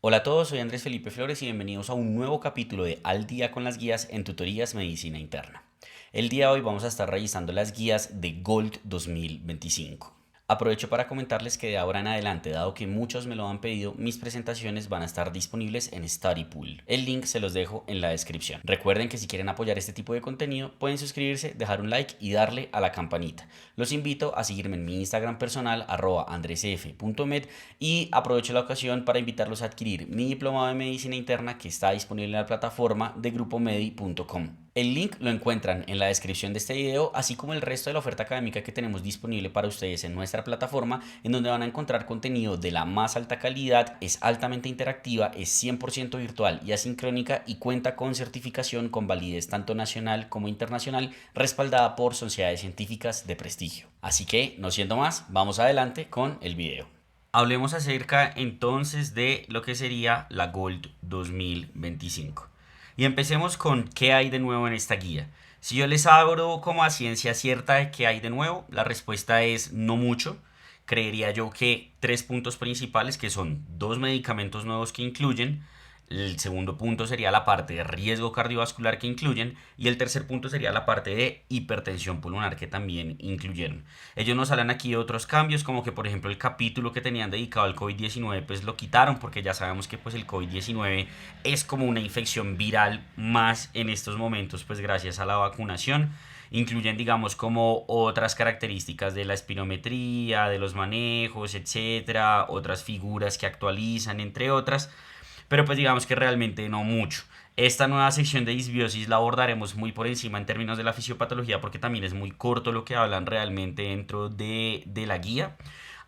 Hola a todos, soy Andrés Felipe Flores y bienvenidos a un nuevo capítulo de Al día con las guías en Tutorías Medicina Interna. El día de hoy vamos a estar revisando las guías de Gold 2025. Aprovecho para comentarles que de ahora en adelante, dado que muchos me lo han pedido, mis presentaciones van a estar disponibles en StudyPool. El link se los dejo en la descripción. Recuerden que si quieren apoyar este tipo de contenido, pueden suscribirse, dejar un like y darle a la campanita. Los invito a seguirme en mi Instagram personal, @andresf.med, y aprovecho la ocasión para invitarlos a adquirir mi diplomado de medicina interna que está disponible en la plataforma de grupomedi.com. El link lo encuentran en la descripción de este video, así como el resto de la oferta académica que tenemos disponible para ustedes en nuestra plataforma, en donde van a encontrar contenido de la más alta calidad, es altamente interactiva, es 100% virtual y asincrónica y cuenta con certificación con validez tanto nacional como internacional, respaldada por sociedades científicas de prestigio. Así que, no siendo más, vamos adelante con el video. Hablemos acerca entonces de lo que sería la Gold 2025. Y empecemos con qué hay de nuevo en esta guía. Si yo les abro como a ciencia cierta de qué hay de nuevo, la respuesta es no mucho. Creería yo que tres puntos principales, que son dos medicamentos nuevos que incluyen. El segundo punto sería la parte de riesgo cardiovascular que incluyen. Y el tercer punto sería la parte de hipertensión pulmonar que también incluyeron. Ellos nos hablan aquí de otros cambios, como que por ejemplo el capítulo que tenían dedicado al COVID-19 pues lo quitaron, porque ya sabemos que pues el COVID-19 es como una infección viral más en estos momentos, pues gracias a la vacunación. Incluyen, digamos, como otras características de la espirometría, de los manejos, etcétera, otras figuras que actualizan, entre otras, pero pues digamos que realmente no mucho. Esta nueva sección de disbiosis la abordaremos muy por encima en términos de la fisiopatología, porque también es muy corto lo que hablan realmente dentro de la guía.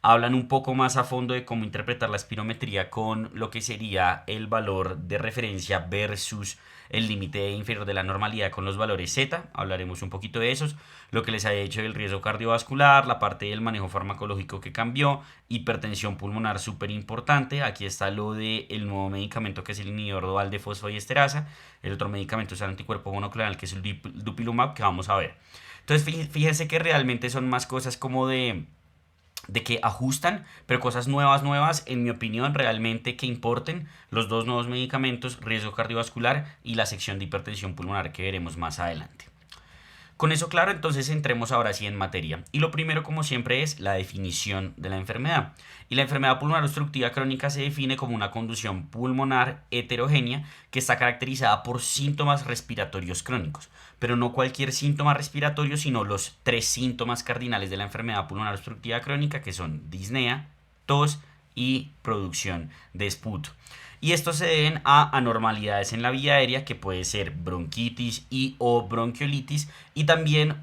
Hablan un poco más a fondo de cómo interpretar la espirometría con lo que sería el valor de referencia versus el límite inferior de la normalidad con los valores Z. Hablaremos un poquito de esos, lo que les ha hecho del riesgo cardiovascular, la parte del manejo farmacológico que cambió, hipertensión pulmonar súper importante. Aquí está lo del nuevo medicamento que es el inhibidor dual de fosfodiesterasa. El otro medicamento es el anticuerpo monoclonal que es el dupilumab, que vamos a ver. Entonces fíjense que realmente son más cosas como de que ajustan, pero cosas nuevas, en mi opinión, realmente que importen: los dos nuevos medicamentos, riesgo cardiovascular y la sección de hipertensión pulmonar que veremos más adelante. Con eso claro, entonces entremos ahora sí en materia. Y lo primero, como siempre, es la definición de la enfermedad. Y la enfermedad pulmonar obstructiva crónica se define como una condición pulmonar heterogénea que está caracterizada por síntomas respiratorios crónicos. Pero no cualquier síntoma respiratorio, sino los tres síntomas cardinales de la enfermedad pulmonar obstructiva crónica, que son disnea, tos y producción de esputo. Y estos se deben a anormalidades en la vía aérea, que puede ser bronquitis y o bronquiolitis, y también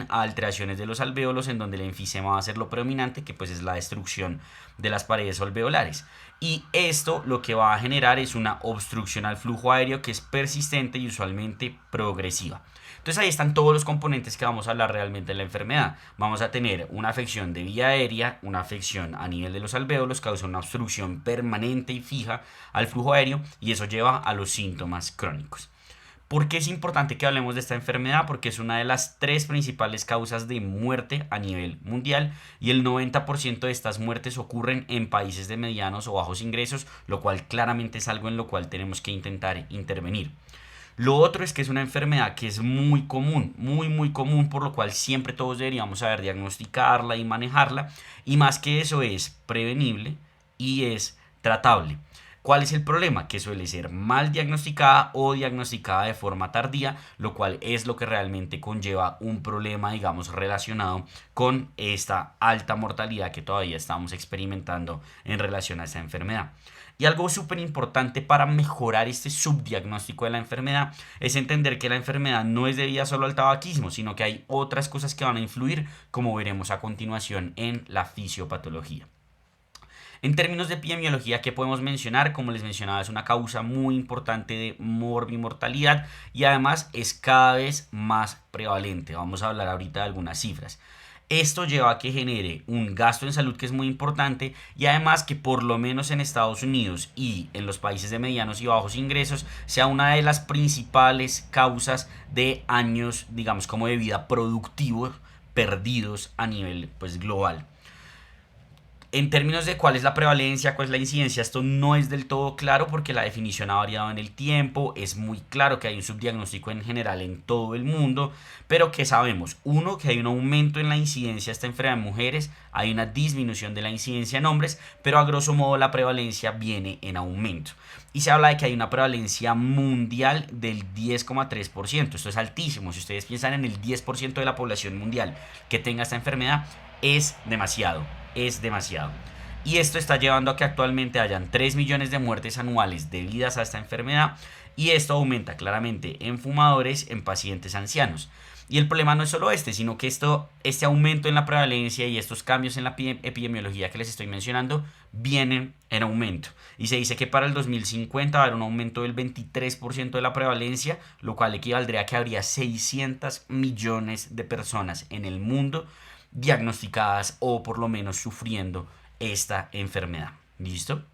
a alteraciones de los alvéolos, en donde el enfisema va a ser lo predominante, que pues es la destrucción de las paredes alveolares. Y esto lo que va a generar es una obstrucción al flujo aéreo que es persistente y usualmente progresiva. Entonces ahí están todos los componentes que vamos a hablar realmente de la enfermedad. Vamos a tener una afección de vía aérea, una afección a nivel de los alvéolos, causa una obstrucción permanente y fija al flujo aéreo, y eso lleva a los síntomas crónicos. ¿Por qué es importante que hablemos de esta enfermedad? Porque es una de las tres principales causas de muerte a nivel mundial, y el 90% de estas muertes ocurren en países de medianos o bajos ingresos, lo cual claramente es algo en lo cual tenemos que intentar intervenir. Lo otro es que es una enfermedad que es muy común, muy común, por lo cual siempre todos deberíamos saber diagnosticarla y manejarla. Y más que eso, es prevenible y es tratable. ¿Cuál es el problema? Que suele ser mal diagnosticada o diagnosticada de forma tardía, lo cual es lo que realmente conlleva un problema, digamos, relacionado con esta alta mortalidad que todavía estamos experimentando en relación a esta enfermedad. Y algo súper importante para mejorar este subdiagnóstico de la enfermedad es entender que la enfermedad no es debida solo al tabaquismo, sino que hay otras cosas que van a influir, como veremos a continuación en la fisiopatología. En términos de epidemiología, ¿qué podemos mencionar? Como les mencionaba, es una causa muy importante de morbimortalidad y además es cada vez más prevalente. Vamos a hablar ahorita de algunas cifras. Esto lleva a que genere un gasto en salud que es muy importante, y además que por lo menos en Estados Unidos y en los países de medianos y bajos ingresos sea una de las principales causas de años, digamos, como de vida productivos perdidos a nivel pues global. En términos de cuál es la prevalencia, cuál es la incidencia, esto no es del todo claro porque la definición ha variado en el tiempo. Es muy claro que hay un subdiagnóstico en general en todo el mundo, pero ¿qué sabemos? Uno, que hay un aumento en la incidencia de esta enfermedad en mujeres, hay una disminución de la incidencia en hombres, pero a grosso modo la prevalencia viene en aumento. Y se habla de que hay una prevalencia mundial del 10,3%. Esto es altísimo. Si ustedes piensan en el 10% de la población mundial que tenga esta enfermedad, es demasiado, es demasiado. Y esto está llevando a que actualmente hayan 3 millones de muertes anuales debidas a esta enfermedad, y esto aumenta claramente en fumadores, en pacientes ancianos. Y el problema no es solo este, sino que este aumento en la prevalencia y estos cambios en la epidemiología que les estoy mencionando vienen en aumento. Y se dice que para el 2050 va a haber un aumento del 23% de la prevalencia, lo cual equivaldría a que habría 600 millones de personas en el mundo diagnosticadas o por lo menos sufriendo esta enfermedad. ¿Listo?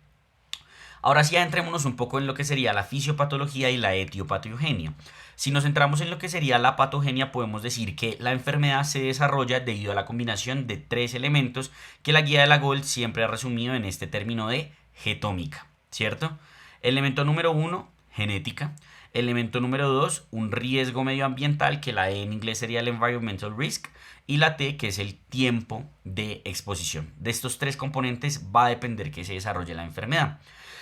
Ahora sí, entrémonos un poco en lo que sería la fisiopatología y la etiopatogenia. Si nos centramos en lo que sería la patogenia, podemos decir que la enfermedad se desarrolla debido a la combinación de tres elementos que la guía de la Gold siempre ha resumido en este término de getómica, ¿cierto? Elemento número 1, genética. Elemento número 2, un riesgo medioambiental, que la E en inglés sería el environmental risk, y la T, que es el tiempo de exposición. De estos tres componentes va a depender que se desarrolle la enfermedad.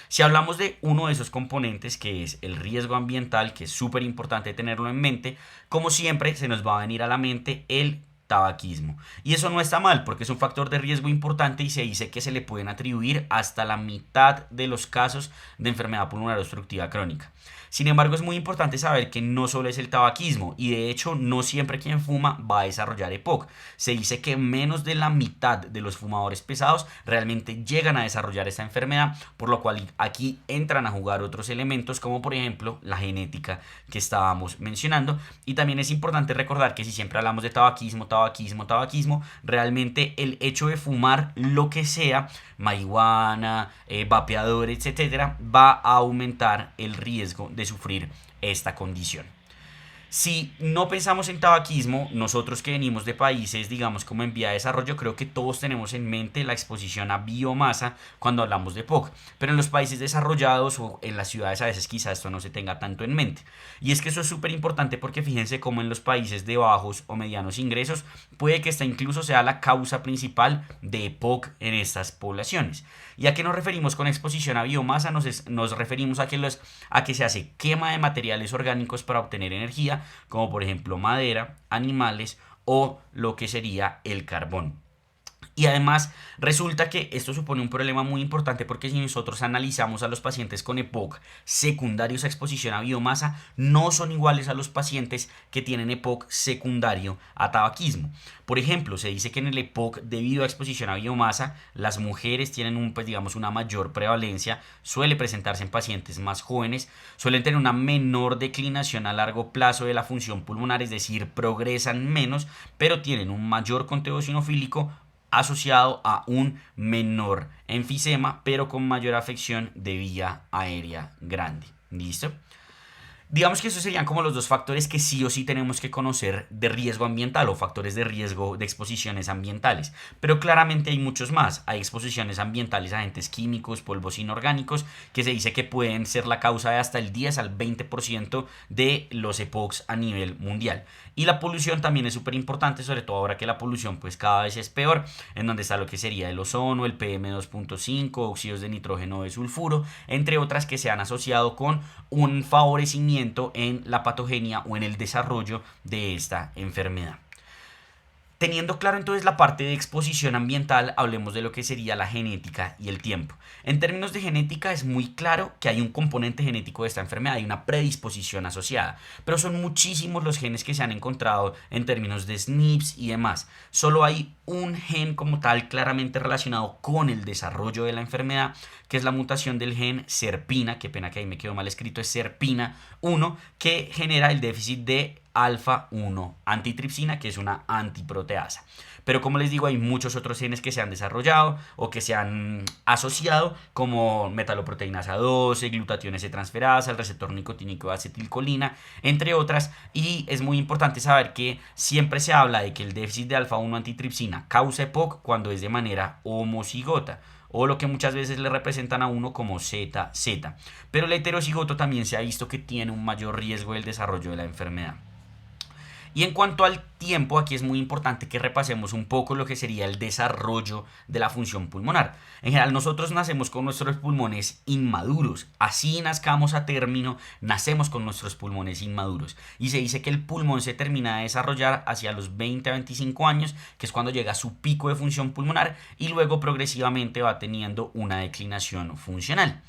Si hablamos de uno de esos componentes, que es el riesgo ambiental, que es súper importante tenerlo en mente, como siempre se nos va a venir a la mente el tabaquismo. Y eso no está mal porque es un factor de riesgo importante y se dice que se le pueden atribuir hasta la mitad de los casos de enfermedad pulmonar obstructiva crónica. Sin embargo, es muy importante saber que no solo es el tabaquismo, y de hecho no siempre quien fuma va a desarrollar EPOC. Se dice que menos de la mitad de los fumadores pesados realmente llegan a desarrollar esta enfermedad, por lo cual aquí entran a jugar otros elementos como por ejemplo la genética que estábamos mencionando. Y también es importante recordar que si siempre hablamos de tabaquismo, realmente el hecho de fumar lo que sea, marihuana, vapeador, etcétera, va a aumentar el riesgo de sufrir esta condición. Si no pensamos en tabaquismo, nosotros que venimos de países, digamos, como en vía de desarrollo, creo que todos tenemos en mente la exposición a biomasa cuando hablamos de POC. Pero en los países desarrollados o en las ciudades a veces quizá esto no se tenga tanto en mente. Y es que eso es súper importante porque fíjense cómo en los países de bajos o medianos ingresos puede que esta incluso sea la causa principal de POC en estas poblaciones. ¿Y a qué nos referimos con exposición a biomasa? Nos referimos a que se hace quema de materiales orgánicos para obtener energía, como por ejemplo madera, animales o lo que sería el carbón. Y además resulta que esto supone un problema muy importante porque si nosotros analizamos a los pacientes con EPOC secundarios a exposición a biomasa, no son iguales a los pacientes que tienen EPOC secundario a tabaquismo. Por ejemplo, se dice que en el EPOC, debido a exposición a biomasa, las mujeres tienen digamos, una mayor prevalencia, suele presentarse en pacientes más jóvenes, suelen tener una menor declinación a largo plazo de la función pulmonar, es decir, progresan menos, pero tienen un mayor conteo eosinofílico asociado a un menor enfisema, pero con mayor afección de vía aérea grande. ¿Listo? Digamos que esos serían como los dos factores que sí o sí tenemos que conocer de riesgo ambiental o factores de riesgo de exposiciones ambientales. Pero claramente hay muchos más. Hay exposiciones ambientales a agentes químicos, polvos inorgánicos, que se dice que pueden ser la causa de hasta el 10 al 20% de los EPOCs a nivel mundial. Y la polución también es súper importante, sobre todo ahora que la polución pues cada vez es peor, en donde está lo que sería el ozono, el PM2.5, óxidos de nitrógeno de sulfuro, entre otras que se han asociado con un favorecimiento en la patogenia o en el desarrollo de esta enfermedad. Teniendo claro entonces la parte de exposición ambiental, hablemos de lo que sería la genética y el tiempo. En términos de genética es muy claro que hay un componente genético de esta enfermedad, hay una predisposición asociada, pero son muchísimos los genes que se han encontrado en términos de SNPs y demás. Solo hay un gen como tal claramente relacionado con el desarrollo de la enfermedad, que es la mutación del gen SERPINA, qué pena que ahí me quedó mal escrito, es SERPINA1, que genera el déficit de alfa-1 antitripsina, que es una antiproteasa. Pero como les digo, hay muchos otros genes que se han desarrollado o que se han asociado, como metaloproteinasa 12, glutatión S-transferasa, el receptor nicotínico de acetilcolina, entre otras. Y es muy importante saber que siempre se habla de que el déficit de alfa-1 antitripsina causa EPOC cuando es de manera homocigota, o lo que muchas veces le representan a uno como ZZ. Pero el heterocigoto también se ha visto que tiene un mayor riesgo del desarrollo de la enfermedad. Y en cuanto al tiempo, aquí es muy importante que repasemos un poco lo que sería el desarrollo de la función pulmonar. En general, nosotros nacemos con nuestros pulmones inmaduros. Así nazcamos a término, nacemos con nuestros pulmones inmaduros. Y se dice que el pulmón se termina de desarrollar hacia los 20 a 25 años, que es cuando llega a su pico de función pulmonar, y luego progresivamente va teniendo una declinación funcional.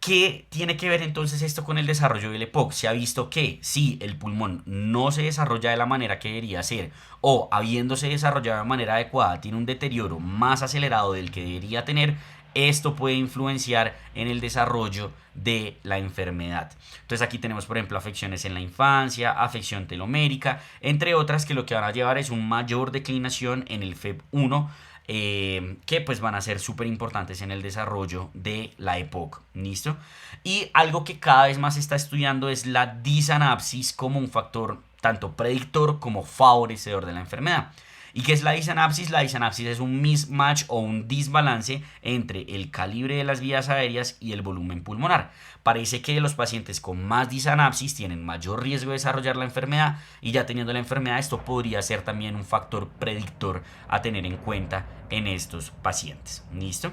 ¿Qué tiene que ver entonces esto con el desarrollo del EPOC? Se ha visto que si el pulmón no se desarrolla de la manera que debería ser, o habiéndose desarrollado de manera adecuada tiene un deterioro más acelerado del que debería tener, esto puede influenciar en el desarrollo de la enfermedad. Entonces aquí tenemos, por ejemplo, afecciones en la infancia, afección telomérica, entre otras, que lo que van a llevar es un mayor declinación en el FEV1, que pues van a ser súper importantes en el desarrollo de la EPOC. ¿Listo? Y algo que cada vez más se está estudiando es la disanapsis como un factor tanto predictor como favorecedor de la enfermedad. ¿Y qué es la disanapsis? La disanapsis es un mismatch o un desbalance entre el calibre de las vías aéreas y el volumen pulmonar. Parece que los pacientes con más disanapsis tienen mayor riesgo de desarrollar la enfermedad, y ya teniendo la enfermedad esto podría ser también un factor predictor a tener en cuenta en estos pacientes. ¿Listo?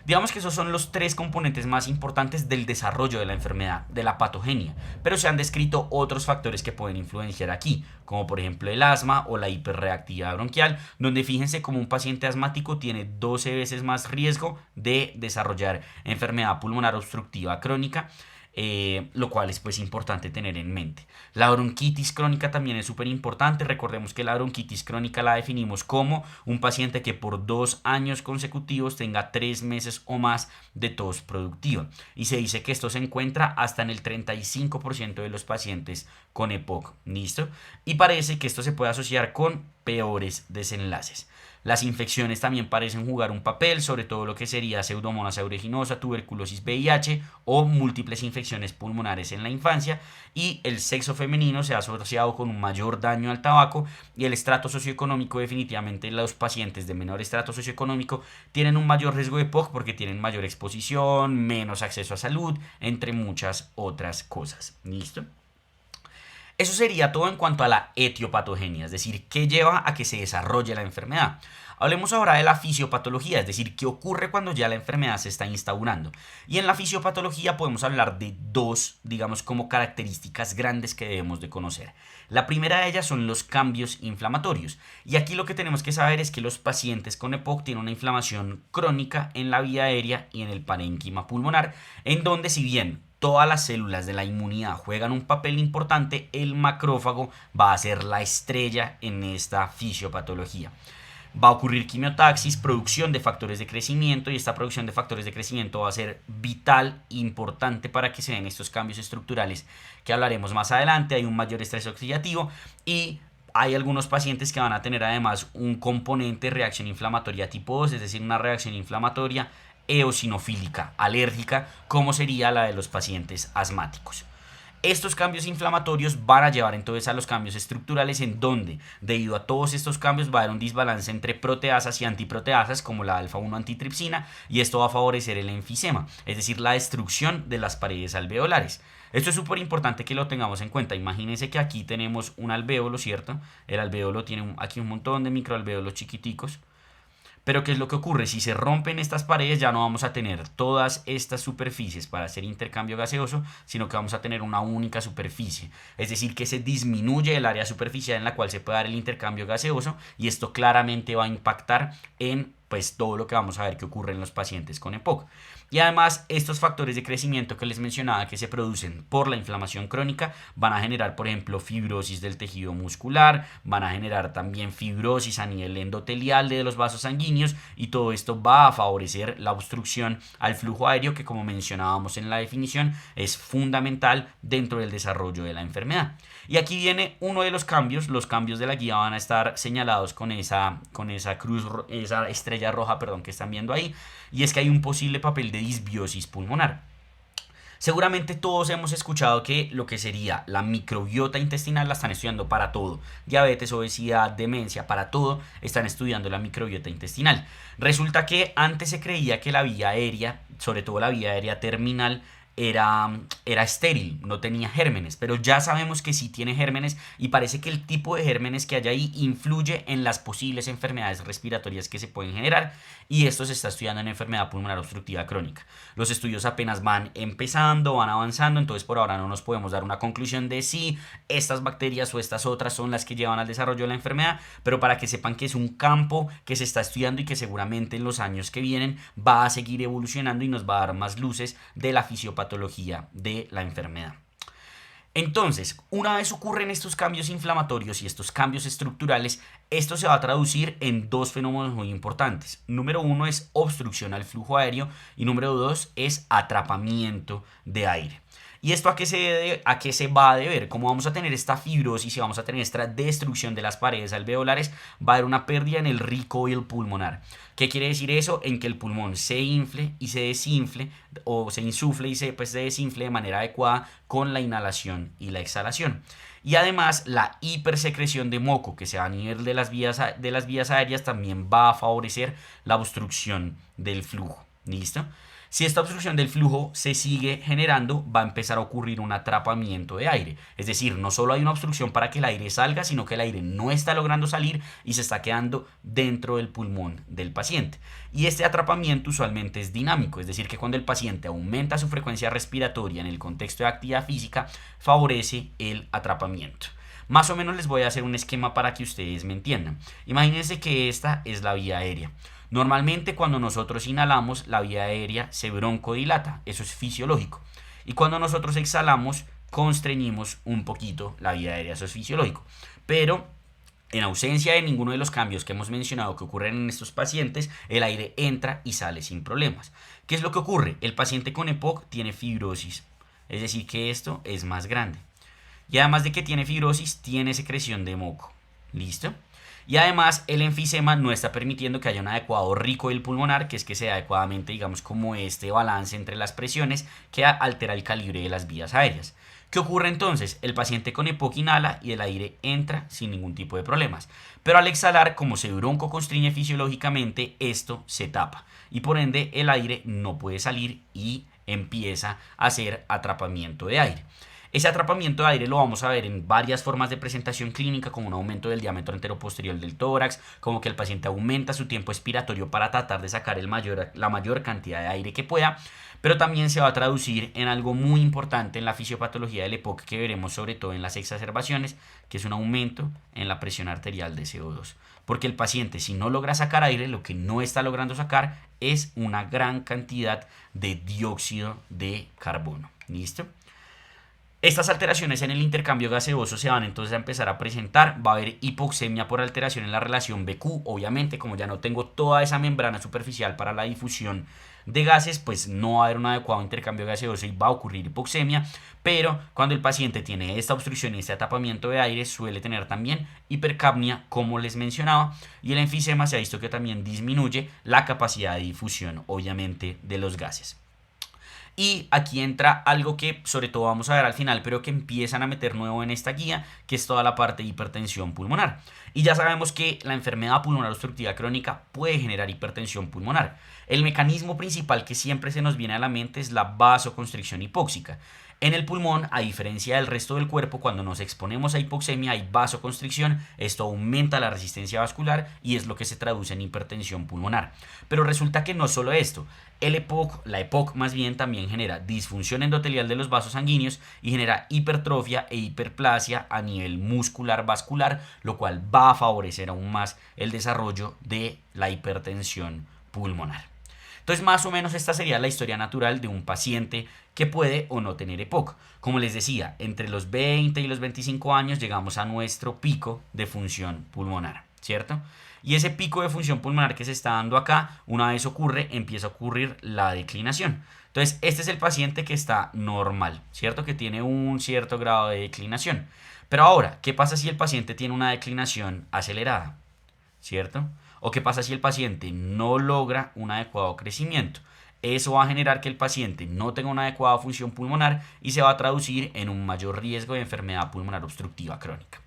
Digamos que esos son los tres componentes más importantes del desarrollo de la enfermedad, de la patogenia, pero se han descrito otros factores que pueden influenciar aquí, como por ejemplo el asma o la hiperreactividad bronquial, donde fíjense como un paciente asmático tiene 12 veces más riesgo de desarrollar enfermedad pulmonar obstructiva crónica, lo cual es pues importante tener en mente. La bronquitis crónica también es súper importante. Recordemos que la bronquitis crónica la definimos como un paciente que por 2 años consecutivos tenga 3 meses o más de tos productiva, y se dice que esto se encuentra hasta en el 35% de los pacientes con EPOC. ¿Listo? Y parece que esto se puede asociar con peores desenlaces. Las infecciones también parecen jugar un papel, sobre todo lo que sería Pseudomonas aeruginosa, tuberculosis VIH o múltiples infecciones pulmonares en la infancia. Y el sexo femenino se ha asociado con un mayor daño al tabaco, y el estrato socioeconómico, definitivamente los pacientes de menor estrato socioeconómico tienen un mayor riesgo de EPOC porque tienen mayor exposición, menos acceso a salud, entre muchas otras cosas. ¿Listo? Eso sería todo en cuanto a la etiopatogenia, es decir, qué lleva a que se desarrolle la enfermedad. Hablemos ahora de la fisiopatología, es decir, qué ocurre cuando ya la enfermedad se está instaurando. Y en la fisiopatología podemos hablar de dos, digamos, como características grandes que debemos de conocer. La primera de ellas son los cambios inflamatorios. Y aquí lo que tenemos que saber es que los pacientes con EPOC tienen una inflamación crónica en la vía aérea y en el parénquima pulmonar, en donde, si bien todas las células de la inmunidad juegan un papel importante, el macrófago va a ser la estrella en esta fisiopatología. Va a ocurrir quimiotaxis, producción de factores de crecimiento, y esta producción de factores de crecimiento va a ser vital, importante para que se den estos cambios estructurales que hablaremos más adelante. Hay un mayor estrés oxidativo, y hay algunos pacientes que van a tener además un componente de reacción inflamatoria tipo 2, es decir, una reacción inflamatoria eosinofílica alérgica, como sería la de los pacientes asmáticos. Estos cambios inflamatorios van a llevar entonces a los cambios estructurales, en donde, debido a todos estos cambios, va a haber un desbalance entre proteasas y antiproteasas, como la alfa-1 antitripsina, y esto va a favorecer el enfisema, es decir, la destrucción de las paredes alveolares. Esto es súper importante que lo tengamos en cuenta. Imagínense que aquí tenemos un alvéolo, ¿cierto? El alvéolo tiene aquí un montón de microalvéolos chiquiticos. Pero ¿qué es lo que ocurre? Si se rompen estas paredes, ya no vamos a tener todas estas superficies para hacer intercambio gaseoso, sino que vamos a tener una única superficie. Es decir, que se disminuye el área superficial en la cual se puede dar el intercambio gaseoso, y esto claramente va a impactar en pues todo lo que vamos a ver que ocurre en los pacientes con EPOC. Y además estos factores de crecimiento que les mencionaba que se producen por la inflamación crónica van a generar, por ejemplo, fibrosis del tejido muscular, van a generar también fibrosis a nivel endotelial de los vasos sanguíneos, y todo esto va a favorecer la obstrucción al flujo aéreo, que como mencionábamos en la definición es fundamental dentro del desarrollo de la enfermedad. Y aquí viene uno de los cambios de la guía van a estar señalados con esa cruz, esa estrella roja, perdón, que están viendo ahí, y es que hay un posible papel de disbiosis pulmonar. Seguramente todos hemos escuchado que lo que sería la microbiota intestinal la están estudiando para todo. Diabetes, obesidad, demencia, para todo están estudiando la microbiota intestinal. Resulta que antes se creía que la vía aérea, sobre todo la vía aérea terminal, era estéril, no tenía gérmenes, pero ya sabemos que sí tiene gérmenes, y parece que el tipo de gérmenes que hay ahí influye en las posibles enfermedades respiratorias que se pueden generar, y esto se está estudiando en enfermedad pulmonar obstructiva crónica. Los estudios apenas van empezando, van avanzando, entonces por ahora no nos podemos dar una conclusión de si estas bacterias o estas otras son las que llevan al desarrollo de la enfermedad, pero para que sepan que es un campo que se está estudiando y que seguramente en los años que vienen va a seguir evolucionando y nos va a dar más luces de la fisiopatología de la enfermedad. Entonces, una vez ocurren estos cambios inflamatorios y estos cambios estructurales, esto se va a traducir en dos fenómenos muy importantes. Número uno es obstrucción al flujo aéreo, y número dos es atrapamiento de aire. ¿Y esto a qué se va a deber? Como vamos a tener esta fibrosis y vamos a tener esta destrucción de las paredes alveolares, va a haber una pérdida en el recoil pulmonar. ¿Qué quiere decir eso? En que el pulmón se infle y se desinfle, o se insufle y se desinfle de manera adecuada con la inhalación y la exhalación. Y además la hipersecreción de moco que se da a nivel de las vías aéreas también va a favorecer la obstrucción del flujo. ¿Listo? Si esta obstrucción del flujo se sigue generando, va a empezar a ocurrir un atrapamiento de aire. Es decir, no solo hay una obstrucción para que el aire salga, sino que el aire no está logrando salir y se está quedando dentro del pulmón del paciente. Y este atrapamiento usualmente es dinámico, es decir, que cuando el paciente aumenta su frecuencia respiratoria en el contexto de actividad física, favorece el atrapamiento. Más o menos les voy a hacer un esquema para que ustedes me entiendan. Imagínense que esta es la vía aérea. Normalmente cuando nosotros inhalamos, la vía aérea se broncodilata, eso es fisiológico. Y cuando nosotros exhalamos, constreñimos un poquito la vía aérea, eso es fisiológico. Pero en ausencia de ninguno de los cambios que hemos mencionado que ocurren en estos pacientes, el aire entra y sale sin problemas. ¿Qué es lo que ocurre? El paciente con EPOC tiene fibrosis, es decir, que esto es más grande. Y además de que tiene fibrosis, tiene secreción de moco. ¿Listo? Y además el enfisema no está permitiendo que haya un adecuado recoil pulmonar, que es que se da adecuadamente, digamos, como este balance entre las presiones que altera el calibre de las vías aéreas. ¿Qué ocurre entonces? El paciente con EPOC inhala y el aire entra sin ningún tipo de problemas. Pero al exhalar, como se broncoconstriñe fisiológicamente, esto se tapa y por ende el aire no puede salir y empieza a hacer atrapamiento de aire. Ese atrapamiento de aire lo vamos a ver en varias formas de presentación clínica, como un aumento del diámetro anteroposterior del tórax, como que el paciente aumenta su tiempo expiratorio para tratar de sacar la mayor cantidad de aire que pueda, pero también se va a traducir en algo muy importante en la fisiopatología del EPOC que veremos sobre todo en las exacerbaciones, que es un aumento en la presión arterial de CO2. Porque el paciente, si no logra sacar aire, lo que no está logrando sacar es una gran cantidad de dióxido de carbono. ¿Listo? Estas alteraciones en el intercambio gaseoso se van entonces a empezar a presentar. Va a haber hipoxemia por alteración en la relación BQ. Obviamente, como ya no tengo toda esa membrana superficial para la difusión de gases, pues no va a haber un adecuado intercambio gaseoso y va a ocurrir hipoxemia. Pero cuando el paciente tiene esta obstrucción y este atapamiento de aire, suele tener también hipercapnia, como les mencionaba. Y el enfisema se ha visto que también disminuye la capacidad de difusión, obviamente, de los gases. Y aquí entra algo que sobre todo vamos a ver al final, pero que empiezan a meter nuevo en esta guía, que es toda la parte de hipertensión pulmonar. Y ya sabemos que la enfermedad pulmonar obstructiva crónica puede generar hipertensión pulmonar. El mecanismo principal que siempre se nos viene a la mente es la vasoconstricción hipóxica. En el pulmón, a diferencia del resto del cuerpo, cuando nos exponemos a hipoxemia hay vasoconstricción, esto aumenta la resistencia vascular y es lo que se traduce en hipertensión pulmonar. Pero resulta que no solo esto, la EPOC más bien también genera disfunción endotelial de los vasos sanguíneos y genera hipertrofia e hiperplasia a nivel muscular vascular, lo cual va a favorecer aún más el desarrollo de la hipertensión pulmonar. Entonces, más o menos esta sería la historia natural de un paciente que puede o no tener EPOC. Como les decía, entre los 20 y los 25 años llegamos a nuestro pico de función pulmonar, ¿cierto? Y ese pico de función pulmonar que se está dando acá, una vez ocurre, empieza a ocurrir la declinación. Entonces, este es el paciente que está normal, ¿cierto? Que tiene un cierto grado de declinación. Pero ahora, ¿qué pasa si el paciente tiene una declinación acelerada? ¿Cierto? ¿O qué pasa si el paciente no logra un adecuado crecimiento? Eso va a generar que el paciente no tenga una adecuada función pulmonar y se va a traducir en un mayor riesgo de enfermedad pulmonar obstructiva crónica.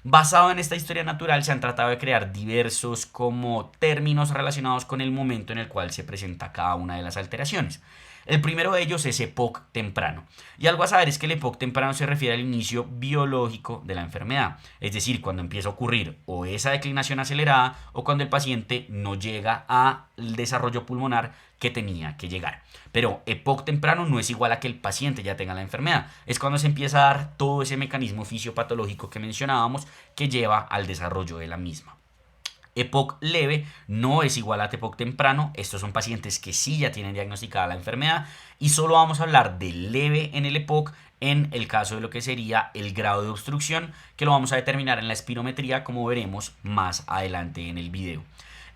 Basado en esta historia natural se han tratado de crear diversos como términos relacionados con el momento en el cual se presenta cada una de las alteraciones. El primero de ellos es EPOC temprano. Y algo a saber es que el EPOC temprano se refiere al inicio biológico de la enfermedad, es decir, cuando empieza a ocurrir o esa declinación acelerada o cuando el paciente no llega al desarrollo pulmonar que tenía que llegar. Pero EPOC temprano no es igual a que el paciente ya tenga la enfermedad, es cuando se empieza a dar todo ese mecanismo fisiopatológico que mencionábamos que lleva al desarrollo de la misma. EPOC leve no es igual a EPOC temprano, estos son pacientes que sí ya tienen diagnosticada la enfermedad y solo vamos a hablar de leve en el EPOC en el caso de lo que sería el grado de obstrucción, que lo vamos a determinar en la espirometría como veremos más adelante en el video.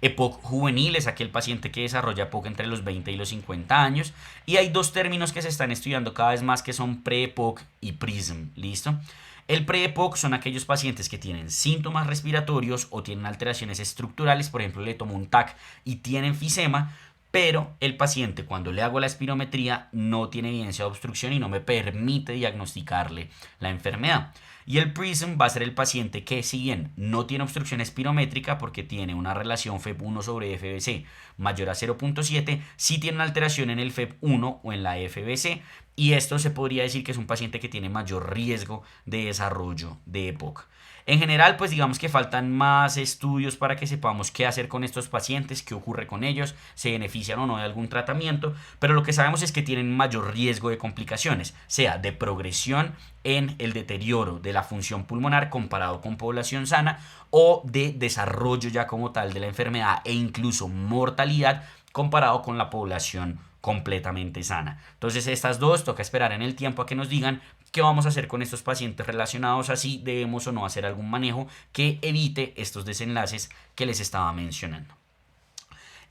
EPOC juvenil es aquel paciente que desarrolla EPOC entre los 20 y los 50 años y hay dos términos que se están estudiando cada vez más que son pre-EPOC y PRISM, ¿listo? El pre-EPOC son aquellos pacientes que tienen síntomas respiratorios o tienen alteraciones estructurales, por ejemplo le tomo un TAC y tiene enfisema, pero el paciente cuando le hago la espirometría no tiene evidencia de obstrucción y no me permite diagnosticarle la enfermedad. Y el PRISM va a ser el paciente que, si bien no tiene obstrucción espirométrica porque tiene una relación FEP1 sobre FBC mayor a 0.7, sí tiene una alteración en el FEP1 o en la FBC, y esto se podría decir que es un paciente que tiene mayor riesgo de desarrollo de EPOC. En general, pues digamos que faltan más estudios para que sepamos qué hacer con estos pacientes, qué ocurre con ellos, se benefician o no de algún tratamiento, pero lo que sabemos es que tienen mayor riesgo de complicaciones, sea de progresión en el deterioro de la función pulmonar comparado con población sana o de desarrollo ya como tal de la enfermedad e incluso mortalidad comparado con la población completamente sana. Entonces estas dos toca esperar en el tiempo a que nos digan qué vamos a hacer con estos pacientes relacionados, así debemos o no hacer algún manejo que evite estos desenlaces que les estaba mencionando.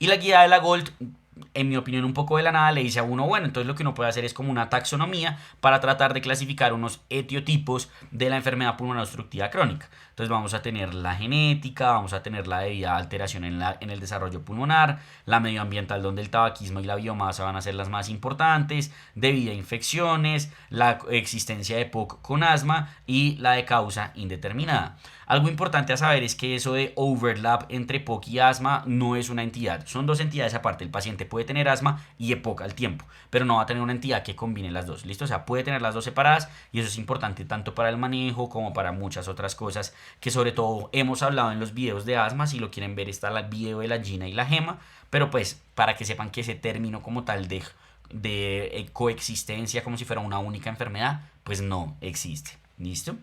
Y la guía de la GOLD, en mi opinión un poco de la nada, le dice a uno, bueno, entonces lo que uno puede hacer es como una taxonomía para tratar de clasificar unos etiotipos de la enfermedad pulmonar obstructiva crónica. Entonces vamos a tener la genética, vamos a tener la debida alteración en el desarrollo pulmonar, la medioambiental donde el tabaquismo y la biomasa van a ser las más importantes, debida a infecciones, la existencia de EPOC con asma y la de causa indeterminada. Algo importante a saber es que eso de overlap entre EPOC y asma no es una entidad, son dos entidades aparte. El paciente puede tener asma y EPOC al tiempo, pero no va a tener una entidad que combine las dos, ¿listo? O sea, puede tener las dos separadas y eso es importante tanto para el manejo como para muchas otras cosas que sobre todo hemos hablado en los videos de asma. Si lo quieren ver está el video de la Gina y la Gema, pero pues para que sepan que ese término como tal de coexistencia como si fuera una única enfermedad, pues no existe, ¿listo?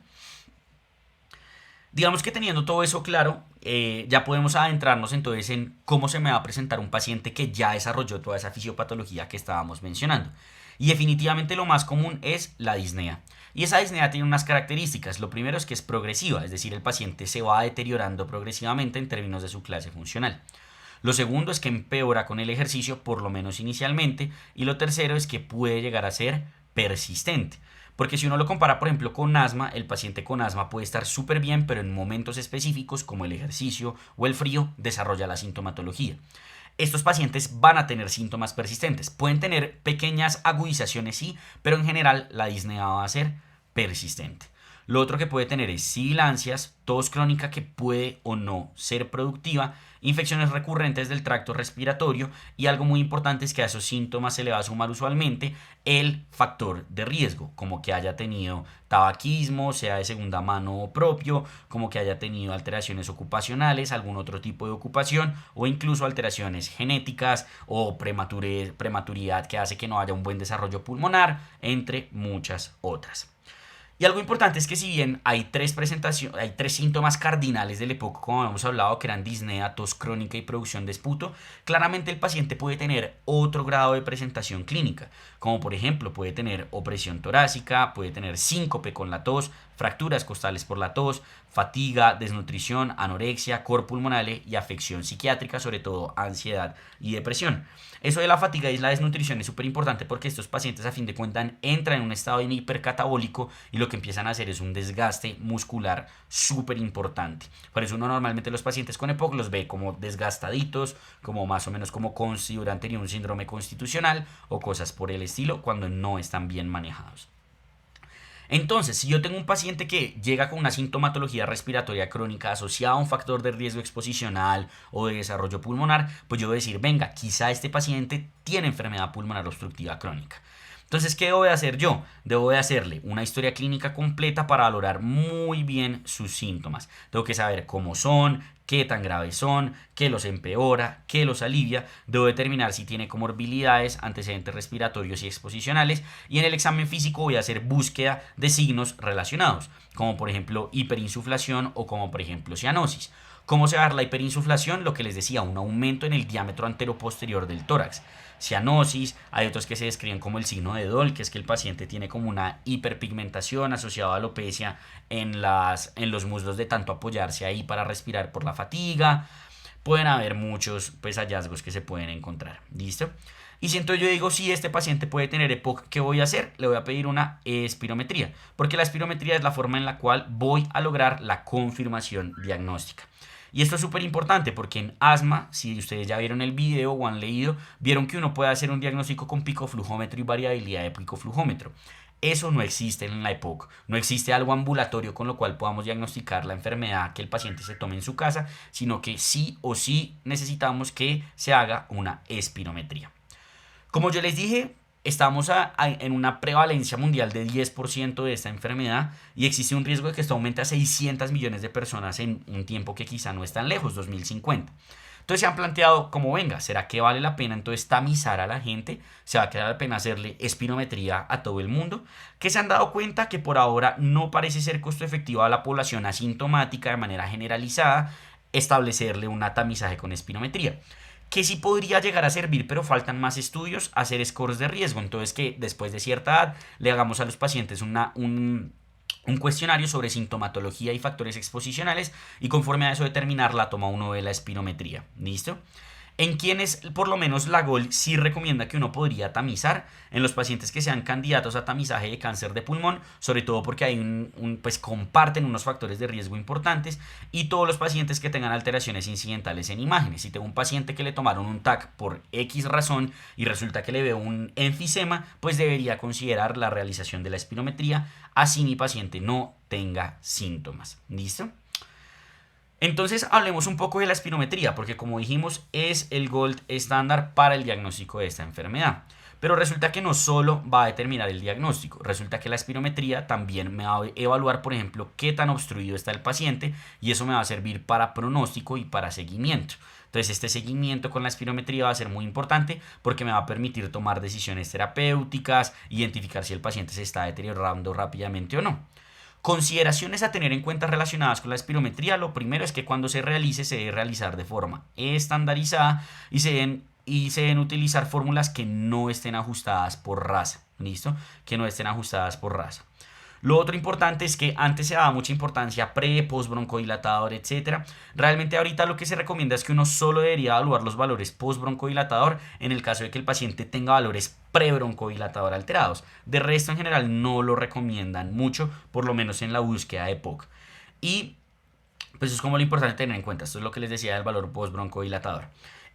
Digamos que teniendo todo eso claro, ya podemos adentrarnos entonces en cómo se me va a presentar un paciente que ya desarrolló toda esa fisiopatología que estábamos mencionando. Y definitivamente lo más común es la disnea. Y esa disnea tiene unas características. Lo primero es que es progresiva, es decir, el paciente se va deteriorando progresivamente en términos de su clase funcional. Lo segundo es que empeora con el ejercicio, por lo menos inicialmente. Y lo tercero es que puede llegar a ser persistente. Porque si uno lo compara, por ejemplo, con asma, el paciente con asma puede estar súper bien, pero en momentos específicos como el ejercicio o el frío desarrolla la sintomatología. Estos pacientes van a tener síntomas persistentes. Pueden tener pequeñas agudizaciones, sí, pero en general la disnea va a ser persistente. Lo otro que puede tener es sibilancias, tos crónica que puede o no ser productiva, infecciones recurrentes del tracto respiratorio y algo muy importante es que a esos síntomas se le va a sumar usualmente el factor de riesgo, como que haya tenido tabaquismo, sea de segunda mano propio, como que haya tenido alteraciones ocupacionales, algún otro tipo de ocupación o incluso alteraciones genéticas o prematuridad que hace que no haya un buen desarrollo pulmonar, entre muchas otras. Y algo importante es que si bien hay tres síntomas cardinales del EPOC, como hemos hablado, que eran disnea, tos crónica y producción de esputo, claramente el paciente puede tener otro grado de presentación clínica, como por ejemplo puede tener opresión torácica, puede tener síncope con la tos, fracturas costales por la tos, fatiga, desnutrición, anorexia, cor pulmonale y afección psiquiátrica, sobre todo ansiedad y depresión. Eso de la fatiga y la desnutrición es súper importante porque estos pacientes a fin de cuentas entran en un estado de hipercatabólico y lo que empiezan a hacer es un desgaste muscular súper importante. Por eso uno normalmente los pacientes con EPOC los ve como desgastaditos, como más o menos como si hubieran tenido un síndrome constitucional o cosas por el estilo cuando no están bien manejados. Entonces, si yo tengo un paciente que llega con una sintomatología respiratoria crónica asociada a un factor de riesgo exposicional o de desarrollo pulmonar, pues yo voy a decir, venga, quizá este paciente tiene enfermedad pulmonar obstructiva crónica. Entonces, ¿qué debo de hacer yo? Debo de hacerle una historia clínica completa para valorar muy bien sus síntomas. Tengo que saber cómo son, qué tan graves son, qué los empeora, qué los alivia. Debo determinar si tiene comorbilidades, antecedentes respiratorios y exposicionales. Y en el examen físico voy a hacer búsqueda de signos relacionados, como por ejemplo hiperinsuflación o como por ejemplo cianosis. ¿Cómo se va a dar la hiperinsuflación? Lo que les decía, un aumento en el diámetro anteroposterior del tórax. Cianosis, hay otros que se describen como el signo de Doll, que es que el paciente tiene como una hiperpigmentación asociada a alopecia en los muslos de tanto apoyarse ahí para respirar por la fatiga. Pueden haber muchos hallazgos que se pueden encontrar. ¿Listo? Y si entonces yo digo, si este paciente puede tener EPOC, ¿qué voy a hacer? Le voy a pedir una espirometría, porque la espirometría es la forma en la cual voy a lograr la confirmación diagnóstica. Y esto es súper importante porque en asma, si ustedes ya vieron el video o han leído, vieron que uno puede hacer un diagnóstico con picoflujómetro y variabilidad de picoflujómetro. Eso no existe en la EPOC. No existe algo ambulatorio con lo cual podamos diagnosticar la enfermedad que el paciente se tome en su casa, sino que sí o sí necesitamos que se haga una espirometría. Como yo les dije, estamos en una prevalencia mundial de 10% de esta enfermedad y existe un riesgo de que esto aumente a 600 millones de personas en un tiempo que quizá no es tan lejos, 2050. Entonces se han planteado como, venga, ¿será que vale la pena entonces tamizar a la gente? ¿Se va a quedar la pena hacerle espirometría a todo el mundo? Que se han dado cuenta que por ahora no parece ser costo efectivo a la población asintomática de manera generalizada establecerle un tamizaje con espirometría. Que sí podría llegar a servir, pero faltan más estudios, hacer scores de riesgo. Entonces que después de cierta edad le hagamos a los pacientes un cuestionario sobre sintomatología y factores exposicionales y conforme a eso determinar la toma 1 de la espirometría. ¿Listo? En quienes, por lo menos la GOL sí recomienda que uno podría tamizar en los pacientes que sean candidatos a tamizaje de cáncer de pulmón, sobre todo porque hay pues comparten unos factores de riesgo importantes, y todos los pacientes que tengan alteraciones incidentales en imágenes. Si tengo un paciente que le tomaron un TAC por X razón y resulta que le veo un enfisema, pues debería considerar la realización de la espirometría, así mi paciente no tenga síntomas. ¿Listo? Entonces hablemos un poco de la espirometría, porque como dijimos es el gold estándar para el diagnóstico de esta enfermedad. Pero resulta que no solo va a determinar el diagnóstico, resulta que la espirometría también me va a evaluar, por ejemplo, qué tan obstruido está el paciente, y eso me va a servir para pronóstico y para seguimiento. Entonces este seguimiento con la espirometría va a ser muy importante porque me va a permitir tomar decisiones terapéuticas, identificar si el paciente se está deteriorando rápidamente o no. Consideraciones a tener en cuenta relacionadas con la espirometría: lo primero es que cuando se realice se debe realizar de forma estandarizada y se deben utilizar fórmulas que no estén ajustadas por raza. ¿Listo? Que no estén ajustadas por raza. Lo otro importante es que antes se daba mucha importancia pre, post broncodilatador, etc. Realmente ahorita lo que se recomienda es que uno solo debería evaluar los valores post broncodilatador en el caso de que el paciente tenga valores pre broncodilatador alterados. De resto, en general no lo recomiendan mucho, por lo menos en la búsqueda de POC. Y pues es como lo importante tener en cuenta. Esto es lo que les decía del valor post broncodilatador.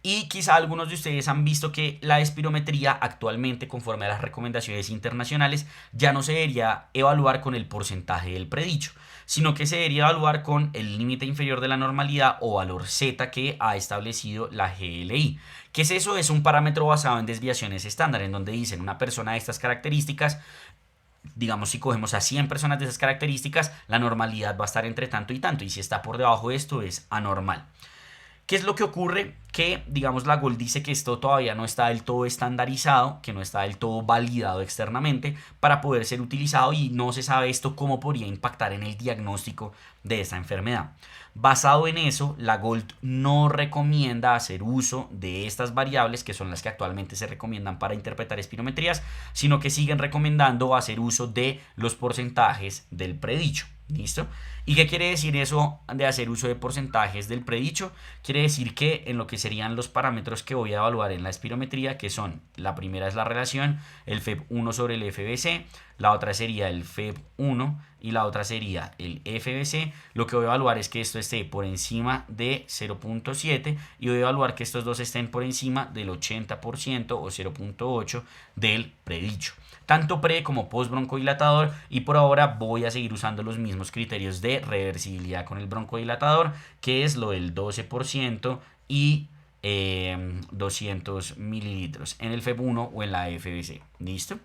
Y quizá algunos de ustedes han visto que la espirometría actualmente, conforme a las recomendaciones internacionales, ya no se debería evaluar con el porcentaje del predicho, sino que se debería evaluar con el límite inferior de la normalidad o valor Z que ha establecido la GLI. ¿Qué es eso? Es un parámetro basado en desviaciones estándar, en donde dicen una persona de estas características, digamos, si cogemos a 100 personas de esas características, la normalidad va a estar entre tanto y tanto, y si está por debajo de esto es anormal. ¿Qué es lo que ocurre? Que, digamos, la GOLD dice que esto todavía no está del todo estandarizado, que no está del todo validado externamente para poder ser utilizado, y no se sabe esto cómo podría impactar en el diagnóstico de esta enfermedad. Basado en eso, la GOLD no recomienda hacer uso de estas variables, que son las que actualmente se recomiendan para interpretar espirometrías, sino que siguen recomendando hacer uso de los porcentajes del predicho. ¿Listo? ¿Y qué quiere decir eso de hacer uso de porcentajes del predicho? Quiere decir que en lo que serían los parámetros que voy a evaluar en la espirometría, que son, la primera es la relación, el FEB1 sobre el FBC, la otra sería el FEB1 y la otra sería el FBC. Lo que voy a evaluar es que esto esté por encima de 0.7 y voy a evaluar que estos dos estén por encima del 80% o 0.8 del predicho, tanto pre como post broncodilatador, y por ahora voy a seguir usando los mismos criterios de reversibilidad con el broncodilatador, que es lo del 12% y 200 mililitros en el FEB1 o en la FBC. ¿Listo?